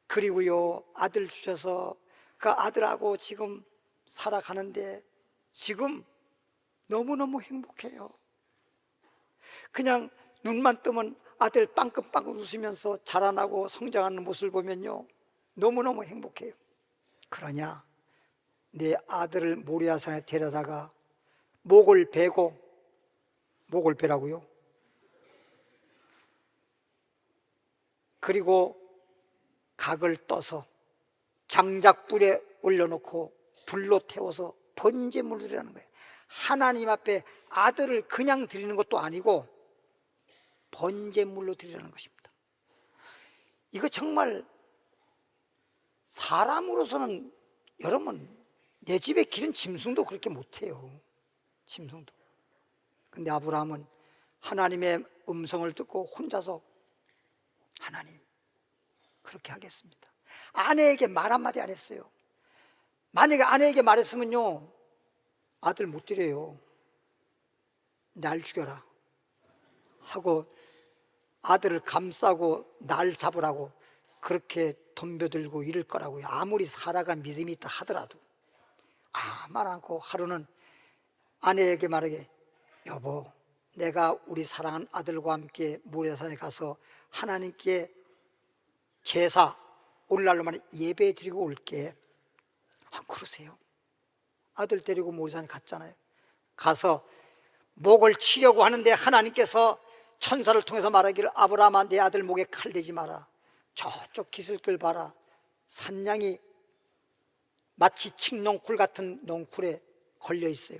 그리고요 아들 주셔서 그 아들하고 지금 살아가는데 지금 너무너무 행복해요. 그냥 눈만 뜨면 아들 빵긋빵긋 웃으면서 자라나고 성장하는 모습을 보면요 너무너무 행복해요. 그러냐, 내 아들을 모리아산에 데려다가 목을 베고, 목을 베라고요? 그리고 각을 떠서 장작불에 올려놓고 불로 태워서 번제물을 드리라는 거예요. 하나님 앞에 아들을 그냥 드리는 것도 아니고 번제물로 드리라는 것입니다. 이거 정말 사람으로서는, 여러분 내 집에 기른 짐승도 그렇게 못해요. 짐승도. 근데 아브라함은 하나님의 음성을 듣고 혼자서 하나님 그렇게 하겠습니다. 아내에게 말 한마디 안 했어요. 만약에 아내에게 말했으면요 아들 못 드려요, 날 죽여라 하고 아들을 감싸고 날 잡으라고 그렇게 덤벼들고 이럴 거라고요. 아무리 사라가 믿음이 있다 하더라도. 말 않고 하루는 아내에게 말하게, 여보 내가 우리 사랑하는 아들과 함께 모리아산에 가서 하나님께 제사 오늘날로만 예배 드리고 올게. 그러세요. 아들 데리고 모리아산에 갔잖아요. 가서 목을 치려고 하는데 하나님께서 천사를 통해서 말하기를, 아브라함아 내 아들 목에 칼 대지 마라. 저쪽 기슭을 봐라. 산양이 마치 칡넝쿨 같은 넝쿨에 걸려 있어요.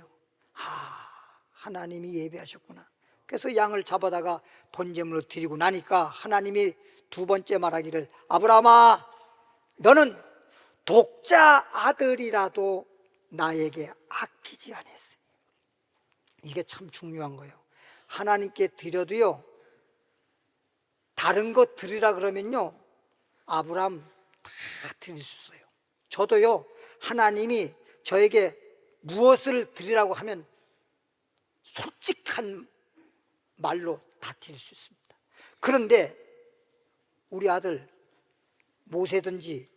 하나님이 예배하셨구나. 그래서 양을 잡아다가 번제물로 드리고 나니까 하나님이 두 번째 말하기를, 아브라함아 너는 독자 아들이라도 나에게 아끼지 않았으니. 이게 참 중요한 거예요. 하나님께 드려도요 다른 거 드리라 그러면요 아브라함 다 드릴 수 있어요. 저도요 하나님이 저에게 무엇을 드리라고 하면 솔직한 말로 다 드릴 수 있습니다. 그런데 우리 아들 모세든지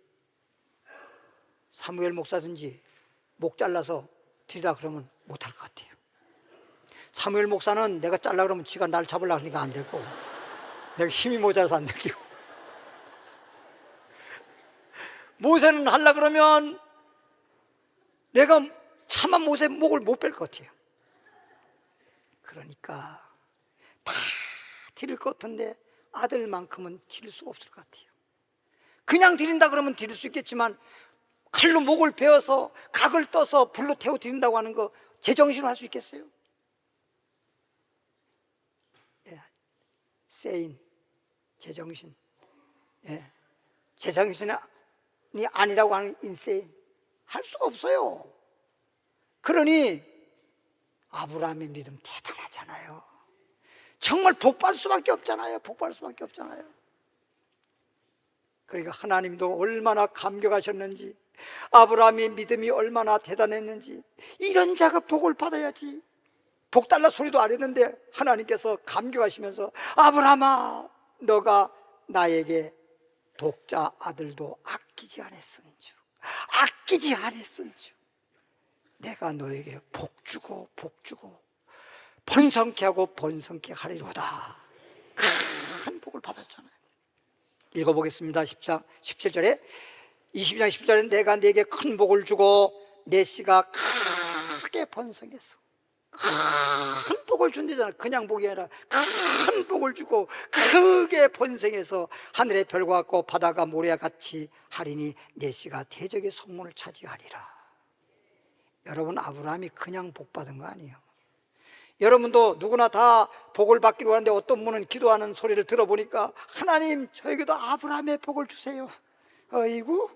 사무엘 목사든지 목 잘라서 드리라 그러면 못할 것 같아요. 사무엘 목사는 내가 잘라 그러면 지가 날 잡으려고 하니까 안 되고, 내가 힘이 모자라서 안 되고, 모세는 하려고 그러면 내가 차마 모세 목을 못 뺄 것 같아요. 그러니까 다 드릴 것 같은데 아들만큼은 드릴 수가 없을 것 같아요. 그냥 드린다 그러면 드릴 수 있겠지만 칼로 목을 베어서 각을 떠서 불로 태워 드린다고 하는 거 제정신으로 할 수 있겠어요? 세인, 제정신. 제정신이 아니라고 하는 인세인 할 수가 없어요. 그러니 아브라함의 믿음 대단하잖아요. 정말 복받을 수밖에 없잖아요. 복받을 수밖에 없잖아요. 그러니까 하나님도 얼마나 감격하셨는지, 아브라함의 믿음이 얼마나 대단했는지, 이런 자가 복을 받아야지. 복 달라 소리도 안 했는데 하나님께서 감격하시면서, 아브라함아 너가 나에게 독자 아들도 아끼지 않았은즉, 아끼지 않았은즉 내가 너에게 복 주고 번성케 하고 번성케 하리로다. 큰 복을 받았잖아요. 읽어보겠습니다. 17절에 22장 17절에 내가 네게 큰 복을 주고 내 씨가 크게 번성해서, 큰 복을 준대잖아. 그냥 복이 아니라 큰 복을 주고 크게 번성해서 하늘의 별과 같고 바다가 모래와 같이 하리니 내 씨가 대적의 성문을 차지하리라. 여러분, 아브라함이 그냥 복 받은 거 아니에요. 여러분도 누구나 다 복을 받기로 하는데 어떤 분은 기도하는 소리를 들어보니까, 하나님 저에게도 아브라함의 복을 주세요. 어이구,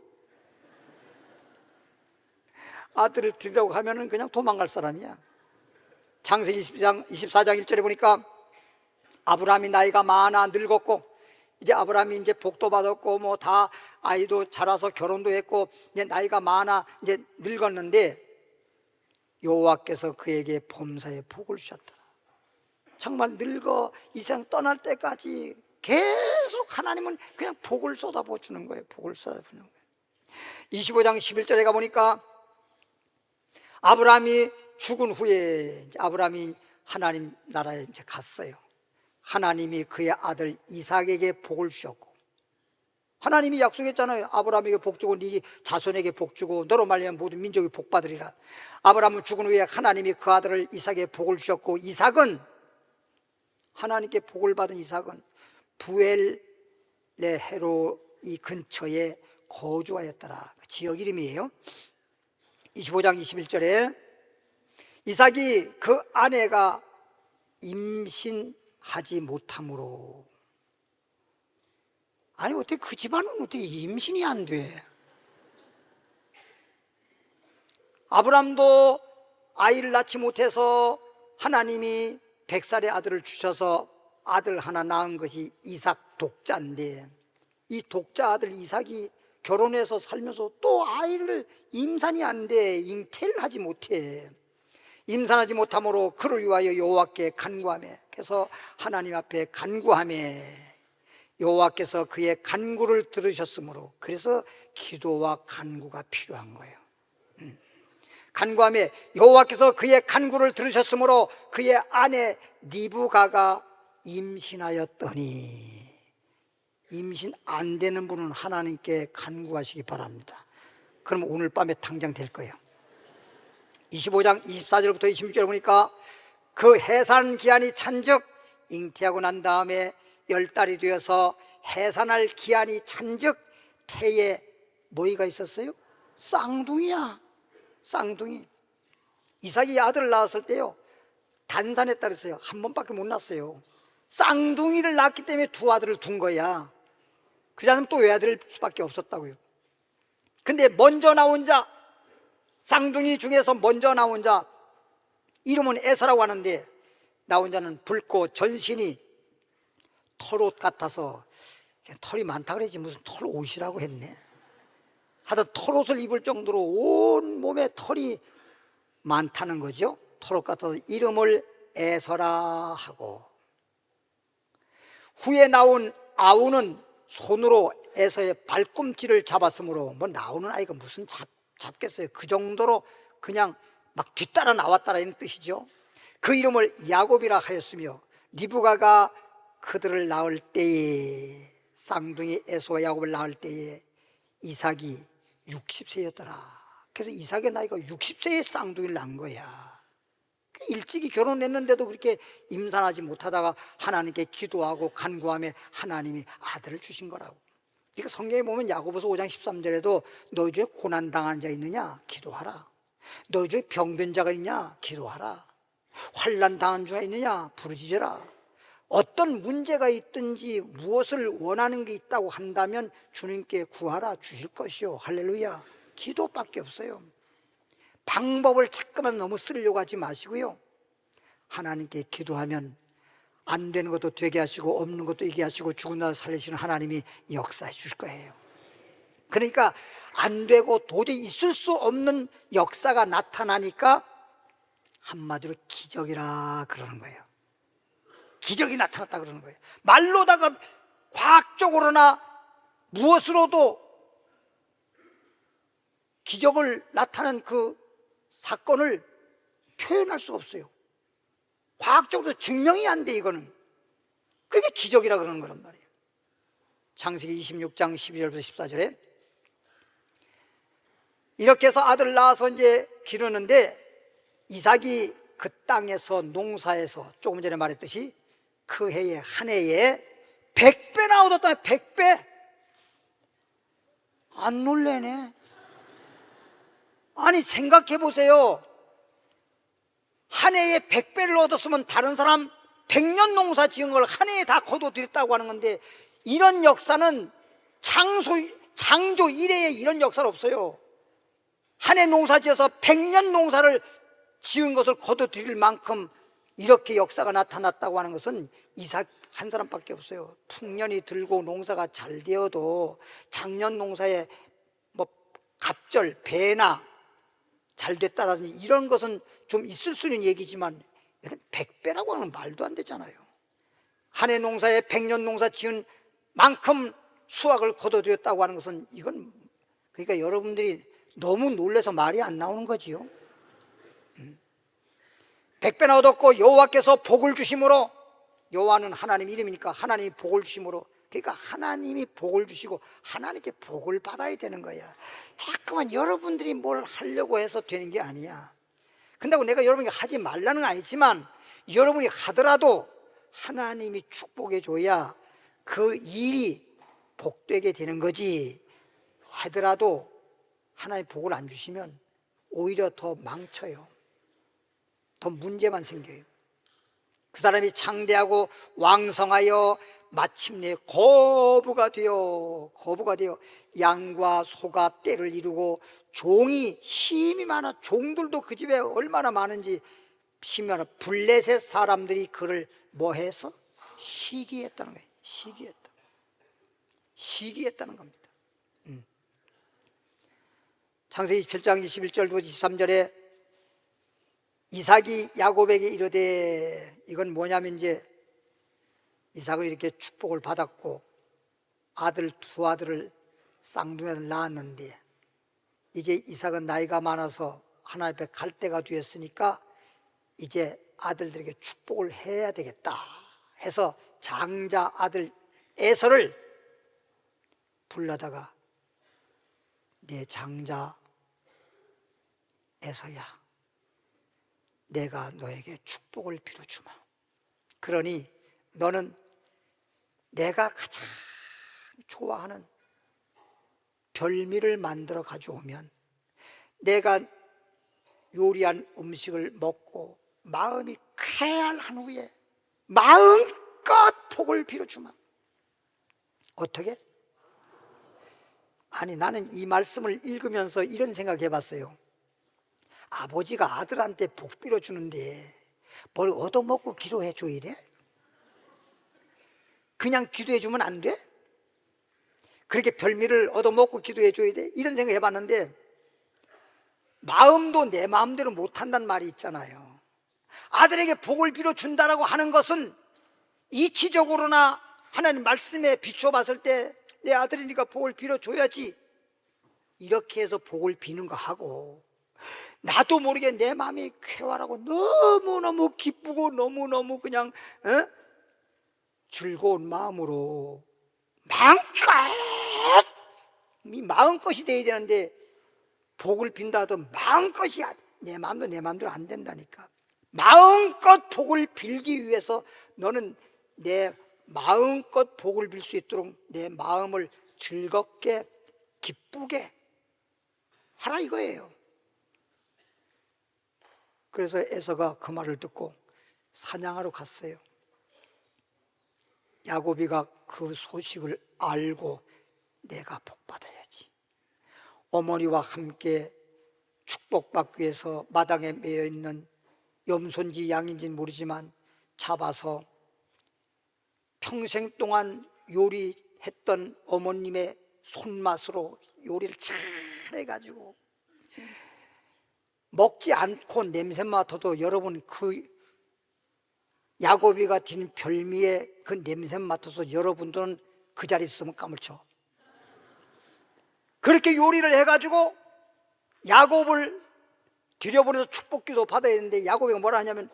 아들을 드리라고 하면은 그냥 도망갈 사람이야. 창세기 24장 1절에 보니까 아브라함이 나이가 많아 늙었고, 이제 아브라함이 이제 복도 받았고 뭐 다 아이도 자라서 결혼도 했고 이제 나이가 많아 이제 늙었는데 여호와께서 그에게 범사에 복을 주셨더라. 정말 늙어 이 세상 떠날 때까지 계속 하나님은 그냥 복을 쏟아부어 주는 거예요. 복을 쏟아부는 거예요. 25장 11절에 가보니까 아브라함이 죽은 후에 아브라함이 하나님 나라에 이제 갔어요. 하나님이 그의 아들 이삭에게 복을 주셨고, 하나님이 약속했잖아요. 아브라함에게 복 주고 네 자손에게 복 주고 너로 말미암아 모든 민족이 복 받으리라. 아브라함은 죽은 후에 하나님이 그 아들을 이삭에게 복을 주셨고, 이삭은 하나님께 복을 받은 이삭은 부엘레헤로 이 근처에 거주하였더라. 지역 이름이에요. 25장 21절에 이삭이 그 아내가 임신하지 못함으로, 아니 어떻게 그 집안은 어떻게 임신이 안 돼? 아브람도 아이를 낳지 못해서 하나님이 100살의 아들을 주셔서 아들 하나 낳은 것이 이삭 독자인데, 이 독자 아들 이삭이 결혼해서 살면서 또 아이를 임산이 안 돼. 잉태를 하지 못해. 임산하지 못함으로 그를 위하여 여호와께 간구하며, 그래서 하나님 앞에 간구하며 여호와께서 그의 간구를 들으셨으므로, 그래서 기도와 간구가 필요한 거예요. 간구하며 여호와께서 그의 간구를 들으셨으므로 그의 아내 리브가가 임신하였더니, 임신 안 되는 분은 하나님께 간구하시기 바랍니다. 그럼 오늘 밤에 당장 될 거예요. 25장 24절부터 26절 보니까 그 해산 기한이 찬즉 잉태하고 난 다음에 10달이 되어서 해산할 기한이 찬즉 태에 뭐가 있었어요? 쌍둥이야. 쌍둥이. 이삭이 아들을 낳았을 때요, 단산에 따라서요 한 번밖에 못 낳았어요. 쌍둥이를 낳았기 때문에 두 아들을 둔 거야. 그러지 않으면 또 외아들일 수밖에 없었다고요. 근데 먼저 나온 자, 쌍둥이 중에서 먼저 나온 자 이름은 에서라고 하는데, 나온 자는 붉고 전신이 털옷 같아서, 털이 많다 그러지 무슨 털옷이라고 했네. 하여튼 털옷을 입을 정도로 온 몸에 털이 많다는 거죠. 털옷 같아서 이름을 에서라 하고, 후에 나온 아우는 손으로 에서의 발꿈치를 잡았으므로, 뭐 나오는 아이가 무슨 잡겠어요. 그 정도로 그냥 막 뒤따라 나왔다라 이런 뜻이죠. 그 이름을 야곱이라 하였으며, 리브가가 그들을 낳을 때에, 쌍둥이 에서와 야곱을 낳을 때에 이삭이 60세였더라. 그래서 이삭의 나이가 60세에 쌍둥이를 낳은 거야. 일찍이 결혼했는데도 그렇게 임산하지 못하다가 하나님께 기도하고 간구하며 하나님이 아들을 주신 거라고. 그러니까 성경에 보면 야고보서 5장 13절에도 너희 중에 고난당한 자 있느냐? 기도하라. 너희 중에 병든 자가 있냐? 기도하라. 환난 당한 자가 있느냐? 부르짖어라. 어떤 문제가 있든지 무엇을 원하는 게 있다고 한다면 주님께 구하라. 주실 것이요. 할렐루야. 기도밖에 없어요. 방법을 자꾸만 너무 쓰려고 하지 마시고요, 하나님께 기도하면 안 되는 것도 되게 하시고 없는 것도 있게 하시고 죽은 자 살리시는 하나님이 역사해 주실 거예요. 그러니까 안 되고 도저히 있을 수 없는 역사가 나타나니까 한마디로 기적이라 그러는 거예요. 기적이 나타났다 그러는 거예요. 말로다가 과학적으로나 무엇으로도 기적을 나타낸 그 사건을 표현할 수가 없어요. 과학적으로 증명이 안 돼, 이거는. 그게 기적이라 그러는 거란 말이에요. 창세기 26장 12절부터 14절에 이렇게 해서 아들을 낳아서 이제 기르는데, 이삭이 그 땅에서 농사에서 조금 전에 말했듯이 그 해에 한 해에 100배나 얻었다. 100배. 안 놀래네. 아니 생각해 보세요. 한 해에 100배를 얻었으면 다른 사람 100년 농사 지은 걸 한 해에 다 거둬들였다고 하는 건데, 이런 역사는 창조 이래에 이런 역사는 없어요. 한 해 농사 지어서 100년 농사를 지은 것을 거둬들일 만큼 이렇게 역사가 나타났다고 하는 것은 이삭 한 사람밖에 없어요. 풍년이 들고 농사가 잘 되어도 작년 농사에 뭐 갑절, 배나 잘 됐다든지 이런 것은 좀 있을 수 있는 얘기지만 100배라고 하는 말도 안 되잖아요. 한 해 농사에 100년 농사 지은 만큼 수확을 거둬들였다고 하는 것은 이건 그러니까 여러분들이 너무 놀라서 말이 안 나오는 거지요. 100배나 얻었고 여호와께서 복을 주심으로, 여호와는 하나님 이름이니까 하나님이 복을 주심으로, 그러니까 하나님이 복을 주시고 하나님께 복을 받아야 되는 거야. 자꾸만 여러분들이 뭘 하려고 해서 되는 게 아니야. 근데 내가 여러분이 하지 말라는 건 아니지만 여러분이 하더라도 하나님이 축복해 줘야 그 일이 복되게 되는 거지. 하더라도 하나님 복을 안 주시면 오히려 더 망쳐요. 더 문제만 생겨요. 그 사람이 장대하고 왕성하여 마침내 거부가 되어 양과 소가 떼를 이루고 종이 힘이 많아, 종들도 그 집에 얼마나 많은지 힘이 많아. 블레셋 사람들이 그를 뭐해서? 시기했다는 거예요. 시기했다는 겁니다. 창세기 27장 21절부터 23절에 이삭이 야곱에게 이르되, 이건 뭐냐면 이제 이삭은 이렇게 축복을 받았고 두 아들을 쌍둥이를 낳았는데 이제 이삭은 나이가 많아서 하나님 앞에 갈 때가 되었으니까 이제 아들들에게 축복을 해야 되겠다 해서 장자 아들 에서를 불러다가 내 장자 에서야, 내가 너에게 축복을 빌어주마. 그러니 너는 내가 가장 좋아하는 별미를 만들어 가져오면 내가 요리한 음식을 먹고 마음이 쾌활한 후에 마음껏 복을 빌어주마. 어떻게? 아니, 나는 이 말씀을 읽으면서 이런 생각해 봤어요. 아버지가 아들한테 복 빌어주는데 뭘 얻어먹고 기도해 줘야 돼? 그냥 기도해 주면 안 돼? 그렇게 별미를 얻어먹고 기도해 줘야 돼? 이런 생각 해봤는데 마음도 내 마음대로 못한다는 말이 있잖아요. 아들에게 복을 빌어준다라고 하는 것은 이치적으로나 하나님 말씀에 비추어 봤을 때 내 아들이니까 복을 빌어줘야지 이렇게 해서 복을 비는 거 하고, 나도 모르게 내 마음이 쾌활하고 너무너무 기쁘고 너무너무 그냥 즐거운 마음으로 마음껏이 돼야 되는데 복을 빈다 하던 마음껏이 내 마음대로 안 된다니까. 마음껏 복을 빌기 위해서 너는 내 마음껏 복을 빌 수 있도록 내 마음을 즐겁게 기쁘게 하라 이거예요. 그래서 에서가 그 말을 듣고 사냥하러 갔어요. 야곱이가 그 소식을 알고 내가 복받아야지, 어머니와 함께 축복받기 위해서 마당에 매여있는 염소인지 양인지는 모르지만 잡아서 평생 동안 요리했던 어머님의 손맛으로 요리를 잘 해가지고 먹지 않고 냄새 맡아도 여러분 그 야곱이가 든 별미의 그 냄새 맡아서 여러분들은 그 자리에 있으면 까물쳐. 그렇게 요리를 해가지고 야곱을 들여보내서 축복기도 받아야 되는데 야곱이가 뭐라 하냐면,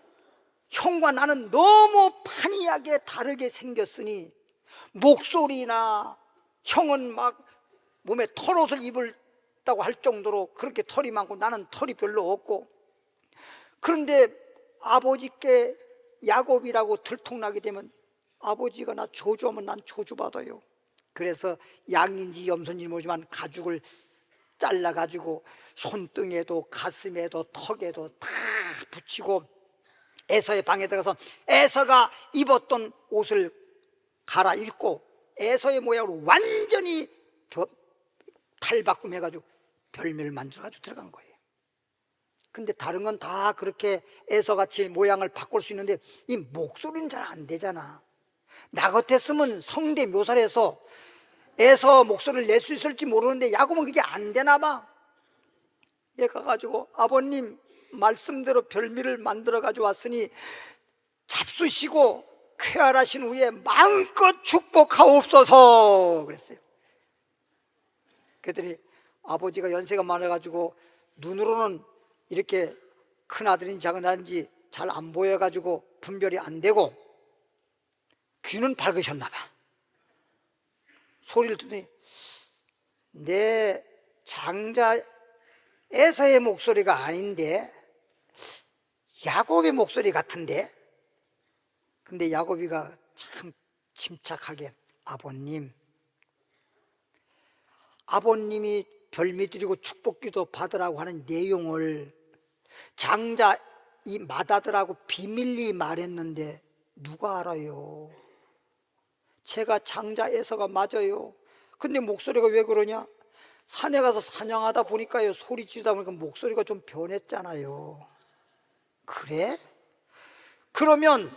형과 나는 너무 판이하게 다르게 생겼으니 목소리나 형은 막 몸에 털옷을 입었다고 할 정도로 그렇게 털이 많고 나는 털이 별로 없고, 그런데 아버지께 야곱이라고 들통나게 되면 아버지가 나 저주하면 난 저주받아요. 그래서 양인지 염소인지 모르지만 가죽을 잘라가지고 손등에도 가슴에도 턱에도 다 붙이고 에서의 방에 들어가서 에서가 입었던 옷을 갈아입고 에서의 모양으로 완전히 탈바꿈해가지고 별미를 만들어가지고 들어간 거예요. 근데 다른 건 다 그렇게 에서같이 모양을 바꿀 수 있는데 이 목소리는 잘 안 되잖아. 나 같았으면 성대 묘사를 해서 에서 목소리를 낼 수 있을지 모르는데 야곱은 그게 안 되나 봐. 얘 가가지고 아버님 말씀대로 별미를 만들어 가지고 왔으니 잡수시고 쾌활하신 후에 마음껏 축복하옵소서 그랬어요. 그랬더니 아버지가 연세가 많아가지고 눈으로는 이렇게 큰 아들인지 작은 아들인지 잘 안 보여가지고 분별이 안 되고 귀는 밝으셨나 봐. 소리를 듣더니 내 장자 에서의 목소리가 아닌데 야곱의 목소리 같은데. 근데 야곱이가 참 침착하게 아버님이 별미 드리고 축복기도 받으라고 하는 내용을 장자 이 맏아들하고 비밀리 말했는데 누가 알아요? 제가 장자 에서가 맞아요. 근데 목소리가 왜 그러냐? 산에 가서 사냥하다 보니까요, 소리 지르다 보니까 목소리가 좀 변했잖아요. 그래? 그러면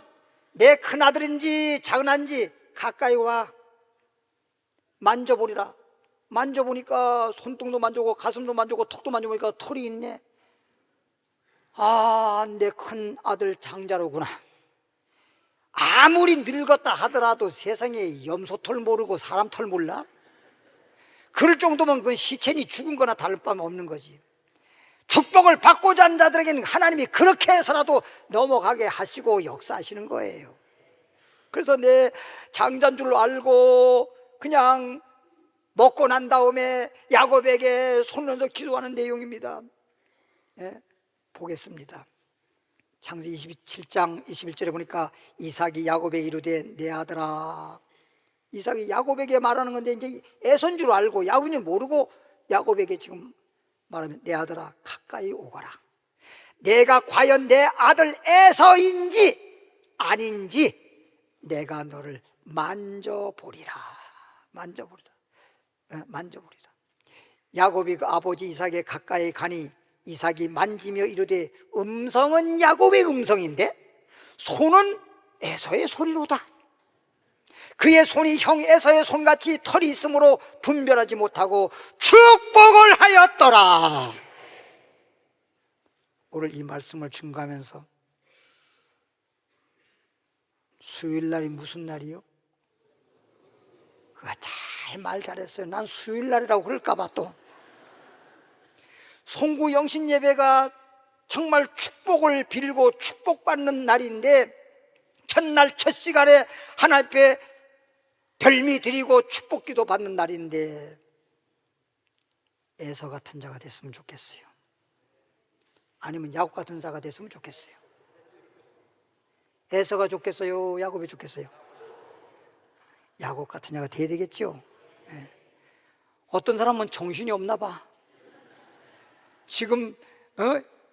내 큰아들인지 작은아들인지 가까이 와 만져보리라. 만져보니까 손등도 만져보고 가슴도 만져보고 턱도 만져보니까 털이 있네. 아, 내 큰아들 장자로구나. 아무리 늙었다 하더라도 세상에 염소털 모르고 사람 털 몰라? 그럴 정도면 그건 시체니 죽은 거나 다를 바 없는 거지. 축복을 받고자 하는 자들에게는 하나님이 그렇게 해서라도 넘어가게 하시고 역사하시는 거예요. 그래서 내 장자인 줄 알고 그냥 먹고 난 다음에 야곱에게 손을 얹어 기도하는 내용입니다. 예, 보겠습니다. 창세기 27장 21절에 보니까 이삭이 야곱에게 이르되 내 아들아. 이삭이 야곱에게 말하는 건데 이제 에서인 줄 알고 야곱이 모르고 야곱에게 지금 말하면 내 아들아 가까이 오거라. 내가 과연 내 아들 에서인지 아닌지 내가 너를 만져보리라. 만져보리라. 야곱이 그 아버지 이삭에 가까이 가니 이삭이 만지며 이르되 음성은 야곱의 음성인데 손은 에서의 손이로다. 그의 손이 형 에서의 손같이 털이 있으므로 분별하지 못하고 축복을 하였더라. 오늘 이 말씀을 증거하면서 수요일날이 무슨 날이요? 말 잘했어요. 난 수요일날이라고 그럴까봐 또 송구 영신 예배가 정말 축복을 빌고 축복받는 날인데 첫날 첫 시간에 하나님 앞에 별미 드리고 축복기도 받는 날인데 에서 같은 자가 됐으면 좋겠어요. 아니면 야곱 같은 자가 됐으면 좋겠어요. 에서가 좋겠어요? 야곱이 좋겠어요? 야곱 같은 자가 돼야 되겠죠. 예. 어떤 사람은 정신이 없나 봐. 지금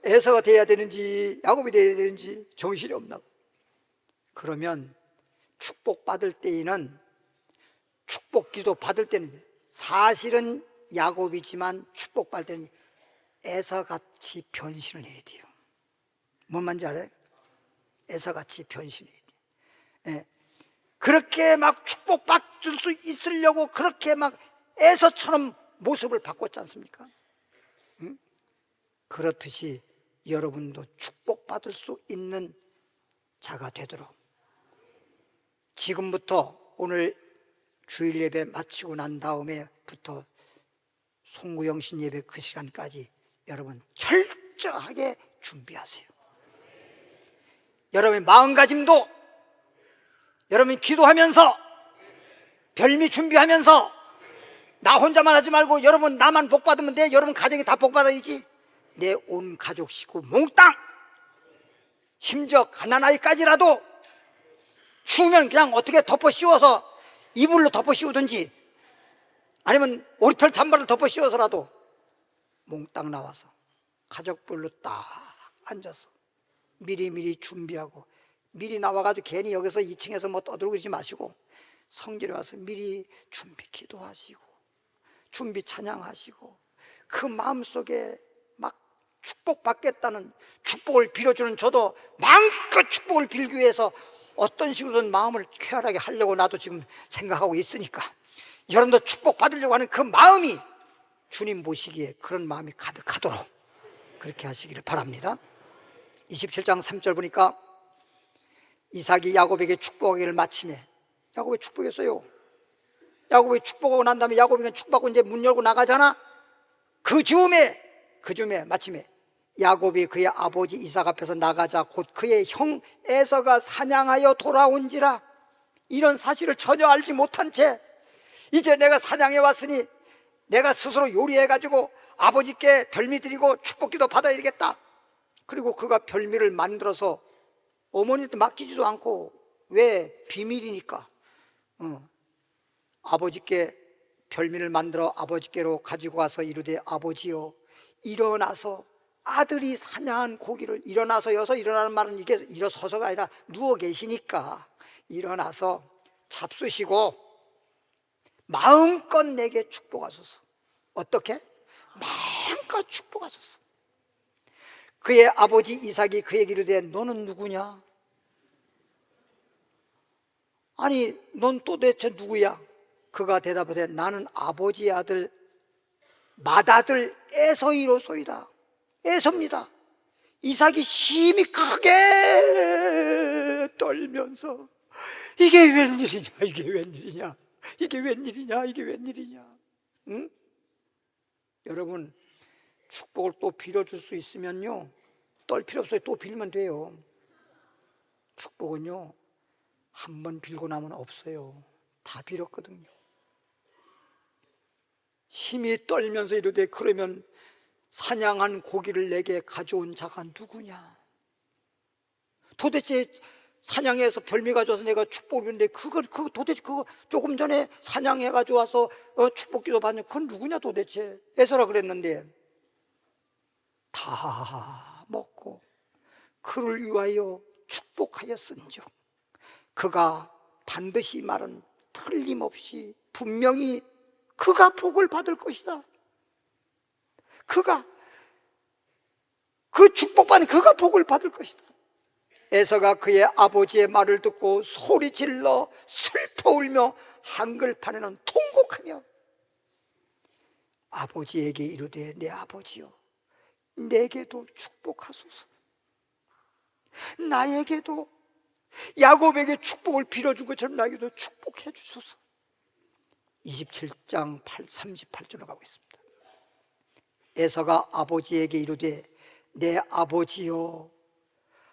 에서가 돼야 되는지 야곱이 돼야 되는지 정신이 없나 봐. 그러면 축복받을 때에는 축복기도 받을 때는 사실은 야곱이지만 축복받을 때는 에서같이 변신을 해야 돼요. 뭔 말인지 알아요? 에서같이 변신해야 돼요. 예. 그렇게 막 축복받을 수 있으려고 그렇게 막 에서처럼 모습을 바꿨지 않습니까? 응? 그렇듯이 여러분도 축복받을 수 있는 자가 되도록 지금부터 오늘 주일 예배 마치고 난 다음에부터 송구영신 예배 그 시간까지 여러분 철저하게 준비하세요. 여러분의 마음가짐도 여러분이 기도하면서 별미 준비하면서 나 혼자만 하지 말고 여러분 나만 복 받으면 돼. 여러분 가정이 다 복 받아야지. 내 온 가족 식구 몽땅 심지어 가난아이까지라도 추우면 그냥 어떻게 덮어 씌워서 이불로 덮어 씌우든지 아니면 오리털 잠바를 덮어 씌워서라도 몽땅 나와서 가족별로 딱 앉아서 미리미리 준비하고 미리 나와가지고 괜히 여기서 2층에서 뭐 떠들고 그러지 마시고 성전에 와서 미리 준비 기도하시고 준비 찬양하시고 그 마음속에 막 축복받겠다는 축복을 빌어주는 저도 마음껏 축복을 빌기 위해서 어떤 식으로든 마음을 쾌활하게 하려고 나도 지금 생각하고 있으니까 여러분도 축복받으려고 하는 그 마음이 주님 보시기에 그런 마음이 가득하도록 그렇게 하시기를 바랍니다. 27장 3절 보니까 이삭이 야곱에게 축복하기를 마침에, 야곱이 축복했어요. 야곱이 축복하고 난 다음에 야곱이 축복하고 이제 문 열고 나가잖아. 그 즈음에 마침에 야곱이 그의 아버지 이삭 앞에서 나가자 곧 그의 형 에서가 사냥하여 돌아온지라. 이런 사실을 전혀 알지 못한 채 이제 내가 사냥해 왔으니 내가 스스로 요리해가지고 아버지께 별미 드리고 축복기도 받아야 되겠다. 그리고 그가 별미를 만들어서 어머니한테 맡기지도 않고, 왜? 비밀이니까. 아버지께 별미를 만들어 아버지께로 가지고 와서 이르되 아버지여 일어나서, 아들이 사냥한 고기를 일어나서여서, 일어나는 말은 이게 일어서서가 아니라 누워 계시니까 일어나서 잡수시고 마음껏 내게 축복하소서. 어떻게? 마음껏 축복하소서. 그의 아버지 이삭이 그에게 이르되 너는 누구냐? 아니 넌 도대체 누구야? 그가 대답하되 나는 아버지의 아들 맏아들 에서이로소이다. 에서입니다. 이삭이 심히 크게 떨면서 이게 웬일이냐, 이게 웬일이냐, 이게 웬일이냐, 이게 웬일이냐. 응? 여러분, 축복을 또 빌어줄 수 있으면요, 떨 필요 없어요. 또 빌면 돼요. 축복은요, 한 번 빌고 나면 없어요. 다 빌었거든요. 힘이 떨면서 이르되 그러면 사냥한 고기를 내게 가져온 자가 누구냐? 도대체 사냥해서 별미 가져와서 내가 축복을 빌는데 그거 도대체 그거 조금 전에 사냥해 가져와서 축복기도 받는 그건 누구냐 도대체? 에서라 그랬는데 다 먹고 그를 위하여 축복하였은즉 그가 반드시 말은 틀림없이 분명히 그가 복을 받을 것이다. 그가 그 축복받은 그가 복을 받을 것이다. 에서가 그의 아버지의 말을 듣고 소리질러 슬퍼 울며 한글판에는 통곡하며 아버지에게 이르되 내 아버지여 내게도 축복하소서. 나에게도 야곱에게 축복을 빌어준 것처럼 나에게도 축복해 주소서. 27장 38절로 가고 있습니다. 에서가 아버지에게 이르되 내 아버지여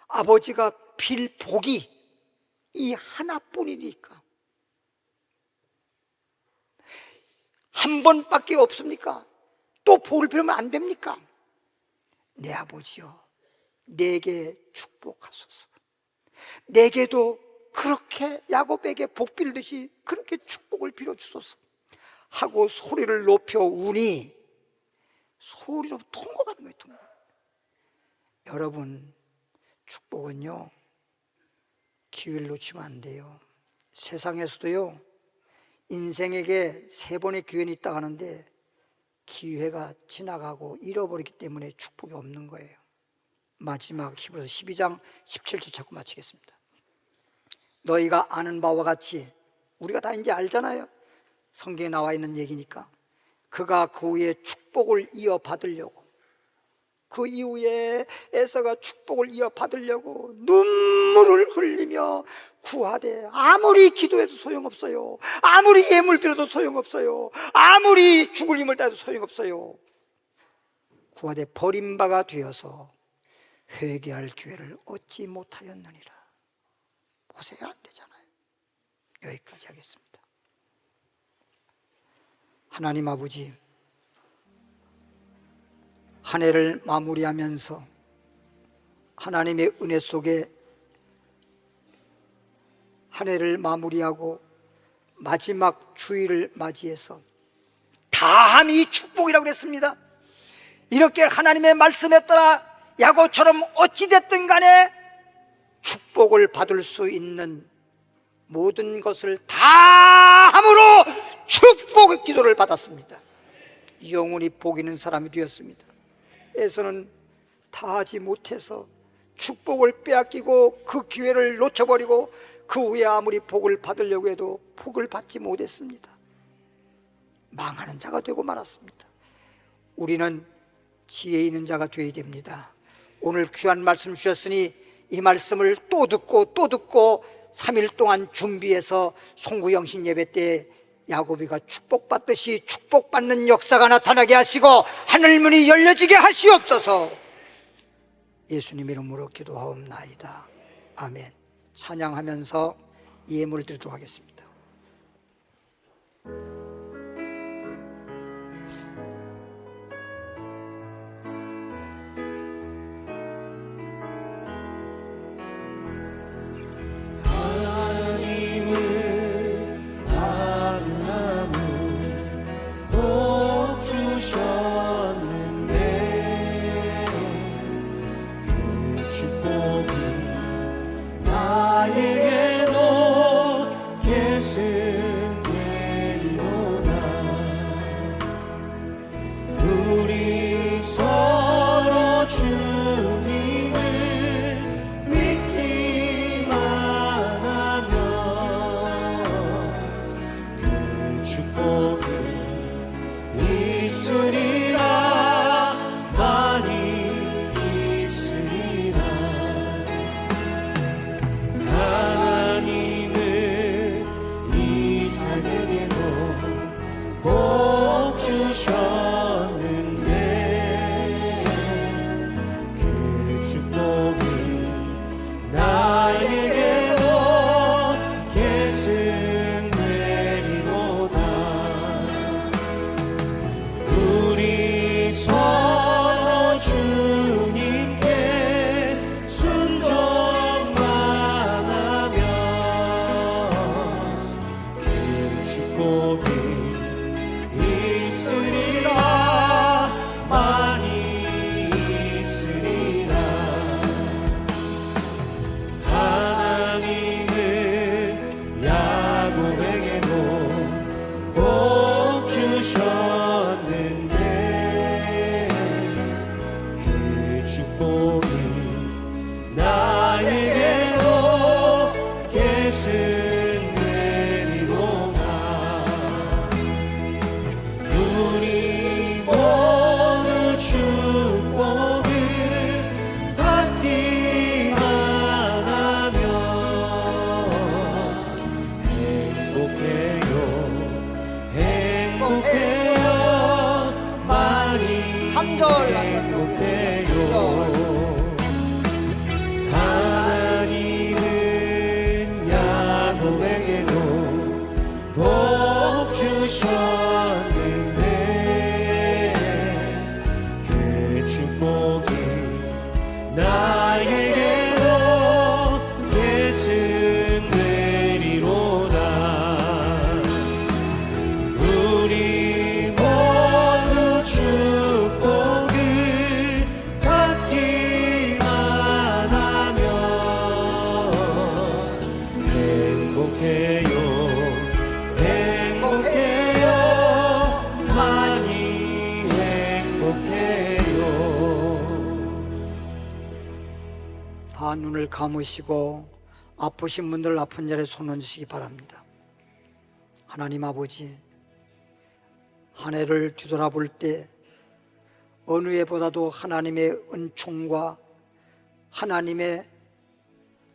아버지가 빌 복이 이 하나뿐이니까 한 번밖에 없습니까? 또 복을 빌면 안 됩니까? 내 아버지여 내게 축복하소서. 내게도 그렇게 야곱에게 복 빌듯이 그렇게 축복을 빌어주소서 하고 소리를 높여 우니 소리로 통곡하는 거예요. 통곡. 여러분 축복은요 기회를 놓치면 안 돼요. 세상에서도요 인생에게 3번의 기회는 있다 하는데 기회가 지나가고 잃어버리기 때문에 축복이 없는 거예요. 마지막 히브리서 12장 17절 찾고 마치겠습니다. 너희가 아는 바와 같이 우리가 다 이제 알잖아요. 성경에 나와 있는 얘기니까 그가 그 후에 축복을 이어받으려고 그 이후에 에서가 축복을 이어받으려고 눈물을 흘리며 구하되 아무리 기도해도 소용없어요. 아무리 예물 드려도 소용없어요. 아무리 죽을 힘을 다해도 소용없어요. 구하되 버림바가 되어서 회개할 기회를 얻지 못하였느니라. 보세요. 안 되잖아요. 여기까지 하겠습니다. 하나님 아버지 한 해를 마무리하면서 하나님의 은혜 속에 한 해를 마무리하고 마지막 주일을 맞이해서 다함이 축복이라고 그랬습니다. 이렇게 하나님의 말씀에 따라 야곱처럼 어찌됐든 간에 축복을 받을 수 있는 모든 것을 다 함으로 축복의 기도를 받았습니다. 영원히 복 있는 사람이 되었습니다. 에서는 다 하지 못해서 축복을 빼앗기고 그 기회를 놓쳐버리고 그 후에 아무리 복을 받으려고 해도 복을 받지 못했습니다. 망하는 자가 되고 말았습니다. 우리는 지혜 있는 자가 되어야 됩니다. 오늘 귀한 말씀 주셨으니 이 말씀을 또 듣고 3일 동안 준비해서 송구영신 예배 때 야곱이가 축복받듯이 축복받는 역사가 나타나게 하시고 하늘문이 열려지게 하시옵소서. 예수님 이름으로 기도하옵나이다. 아멘. 찬양하면서 예물을 드리도록 하겠습니다. 다 눈을 감으시고 아프신 분들 아픈 자리에 손 얹으시기 바랍니다. 하나님 아버지, 한 해를 뒤돌아볼 때 어느 해보다도 하나님의 은총과 하나님의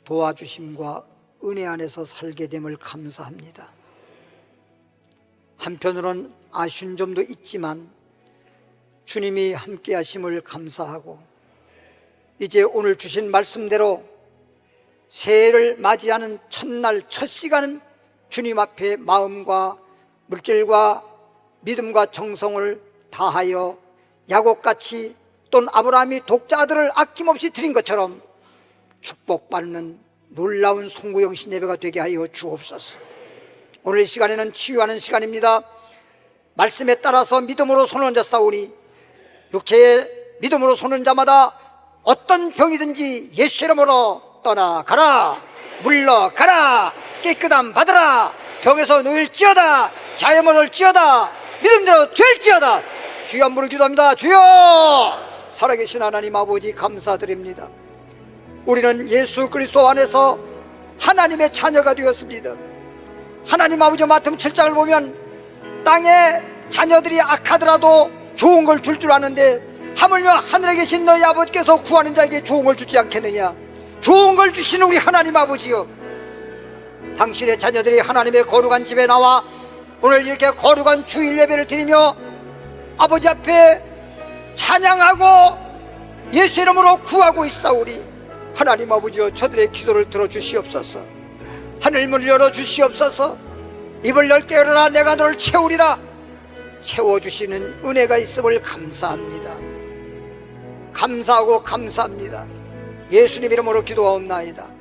도와주심과 은혜 안에서 살게 됨을 감사합니다. 한편으론 아쉬운 점도 있지만 주님이 함께 하심을 감사하고, 이제 오늘 주신 말씀대로 새해를 맞이하는 첫날 첫 시간은 주님 앞에 마음과 물질과 믿음과 정성을 다하여 야곱같이 또는 아브라함이 독자 아들을 아낌없이 드린 것처럼 축복받는 놀라운 송구영신 예배가 되게 하여 주옵소서. 오늘 이 시간에는 치유하는 시간입니다. 말씀에 따라서 믿음으로 손을 얹어 싸우니 육체의 믿음으로 손을 자마다 어떤 병이든지 예수 이름으로 떠나가라, 물러가라, 깨끗함 받으라, 병에서 놓일지어다, 자유 얻을지어다, 믿음대로 될지어다. 주여 한 분을 기도합니다. 주여, 살아계신 하나님 아버지 감사드립니다. 우리는 예수 그리스도 안에서 하나님의 자녀가 되었습니다. 하나님 아버지 마태복음 7장을 보면 땅에 자녀들이 악하더라도 좋은 걸 줄 아는데 하물며 하늘에 계신 너희 아버지께서 구하는 자에게 좋은 걸 주지 않겠느냐. 좋은 걸 주시는 우리 하나님 아버지요, 당신의 자녀들이 하나님의 거룩한 집에 나와 오늘 이렇게 거룩한 주일 예배를 드리며 아버지 앞에 찬양하고 예수 이름으로 구하고 있사오니 하나님 아버지여, 저들의 기도를 들어주시옵소서. 하늘문을 열어주시옵소서. 입을 넓게 열어라 내가 너를 채우리라. 채워주시는 은혜가 있음을 감사합니다. 감사하고 감사합니다. 예수님 이름으로 기도하옵나이다.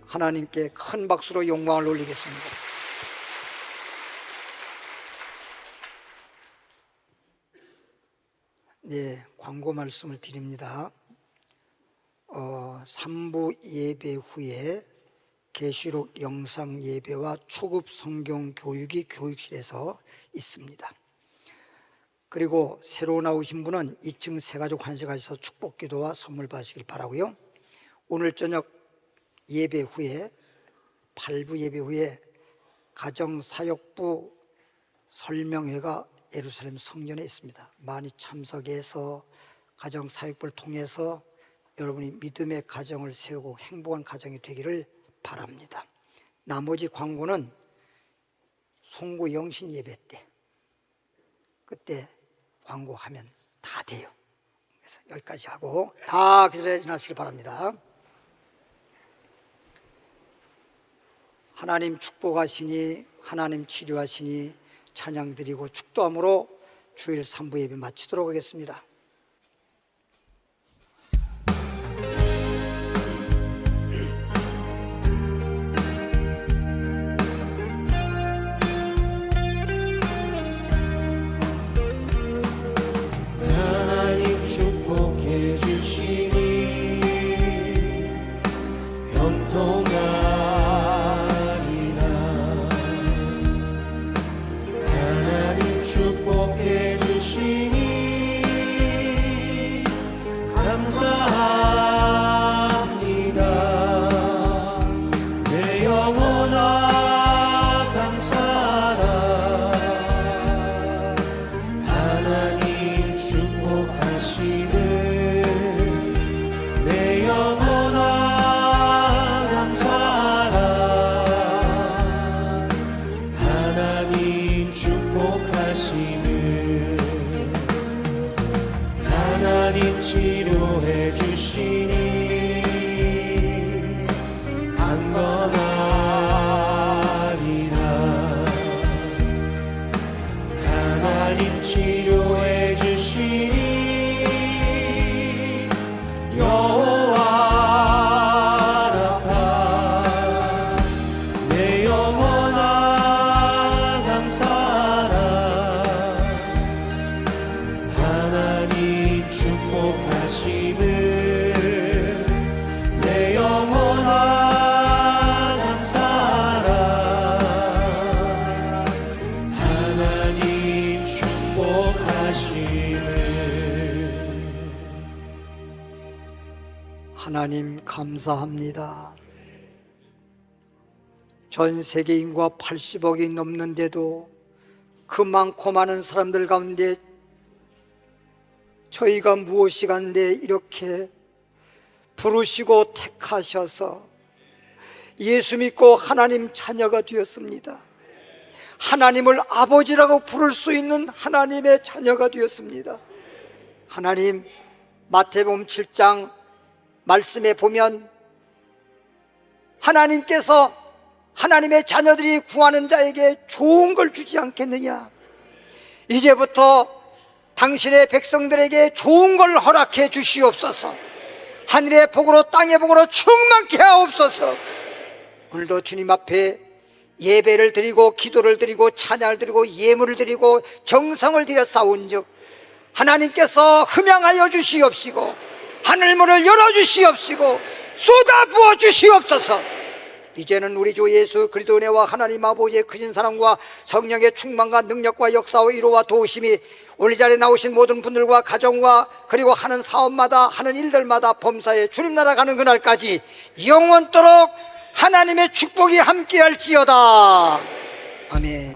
하나님께 큰 박수로 영광을 올리겠습니다. 네, 광고 말씀을 드립니다. 3부 예배 후에 계시록 영상 예배와 초급 성경 교육이 교육실에서 있습니다. 그리고 새로 나오신 분은 2층 새가족 환식하셔서 축복기도와 선물 받으시길 바라고요. 오늘 저녁 예배 후에 8부 예배 후에 가정사역부 설명회가 예루살렘 성전에 있습니다. 많이 참석해서 가정사역부를 통해서 여러분이 믿음의 가정을 세우고 행복한 가정이 되기를 바랍니다. 나머지 광고는 송구 영신 예배 때 그때 광고하면 다 돼요. 그래서 여기까지 하고 다 그 자리에 지나시길 바랍니다. 하나님 축복하시니 하나님 치료하시니 찬양드리고 축도함으로 주일 3부 예배 마치도록 하겠습니다. 하나님 축복해 주시니 형통하리라. 하나님 축복해 주시니 감사합니다. 내 영혼아 감사하라. 하나님 축복하시는 내 영혼아 감사하라. 하나님 축복하시는 하나님 치료해 주시니 강건하리라. 하나님 치료해 주시니 여호와라. 내 영혼아 감사하라. 하나님 축복하시는 내 영혼아 감사하라. 하나님 축복하시는 하나님 감사합니다. 전 세계 인구가 80억이 넘는데도 그 많고 많은 사람들 가운데 저희가 무엇이 간데 이렇게 부르시고 택하셔서 예수 믿고 하나님 자녀가 되었습니다. 하나님을 아버지라고 부를 수 있는 하나님의 자녀가 되었습니다. 하나님, 마태복음 7장 말씀에 보면 하나님께서 하나님의 자녀들이 구하는 자에게 좋은 걸 주지 않겠느냐. 이제부터 당신의 백성들에게 좋은 걸 허락해 주시옵소서. 하늘의 복으로 땅의 복으로 충만케 하옵소서. 오늘도 주님 앞에 예배를 드리고 기도를 드리고 찬양을 드리고 예물을 드리고 정성을 들여 싸운즉 하나님께서 흠양하여 주시옵시고 하늘문을 열어주시옵시고 쏟아부어 주시옵소서. 이제는 우리 주 예수 그리스도 은혜와 하나님 아버지의 크신 사랑과 성령의 충만과 능력과 역사와 위로와 도우심이 오늘 이 자리에 나오신 모든 분들과 가정과 그리고 하는 사업마다 하는 일들마다 범사에 주님 나라 가는 그날까지 영원토록 하나님의 축복이 함께할지어다. 아멘.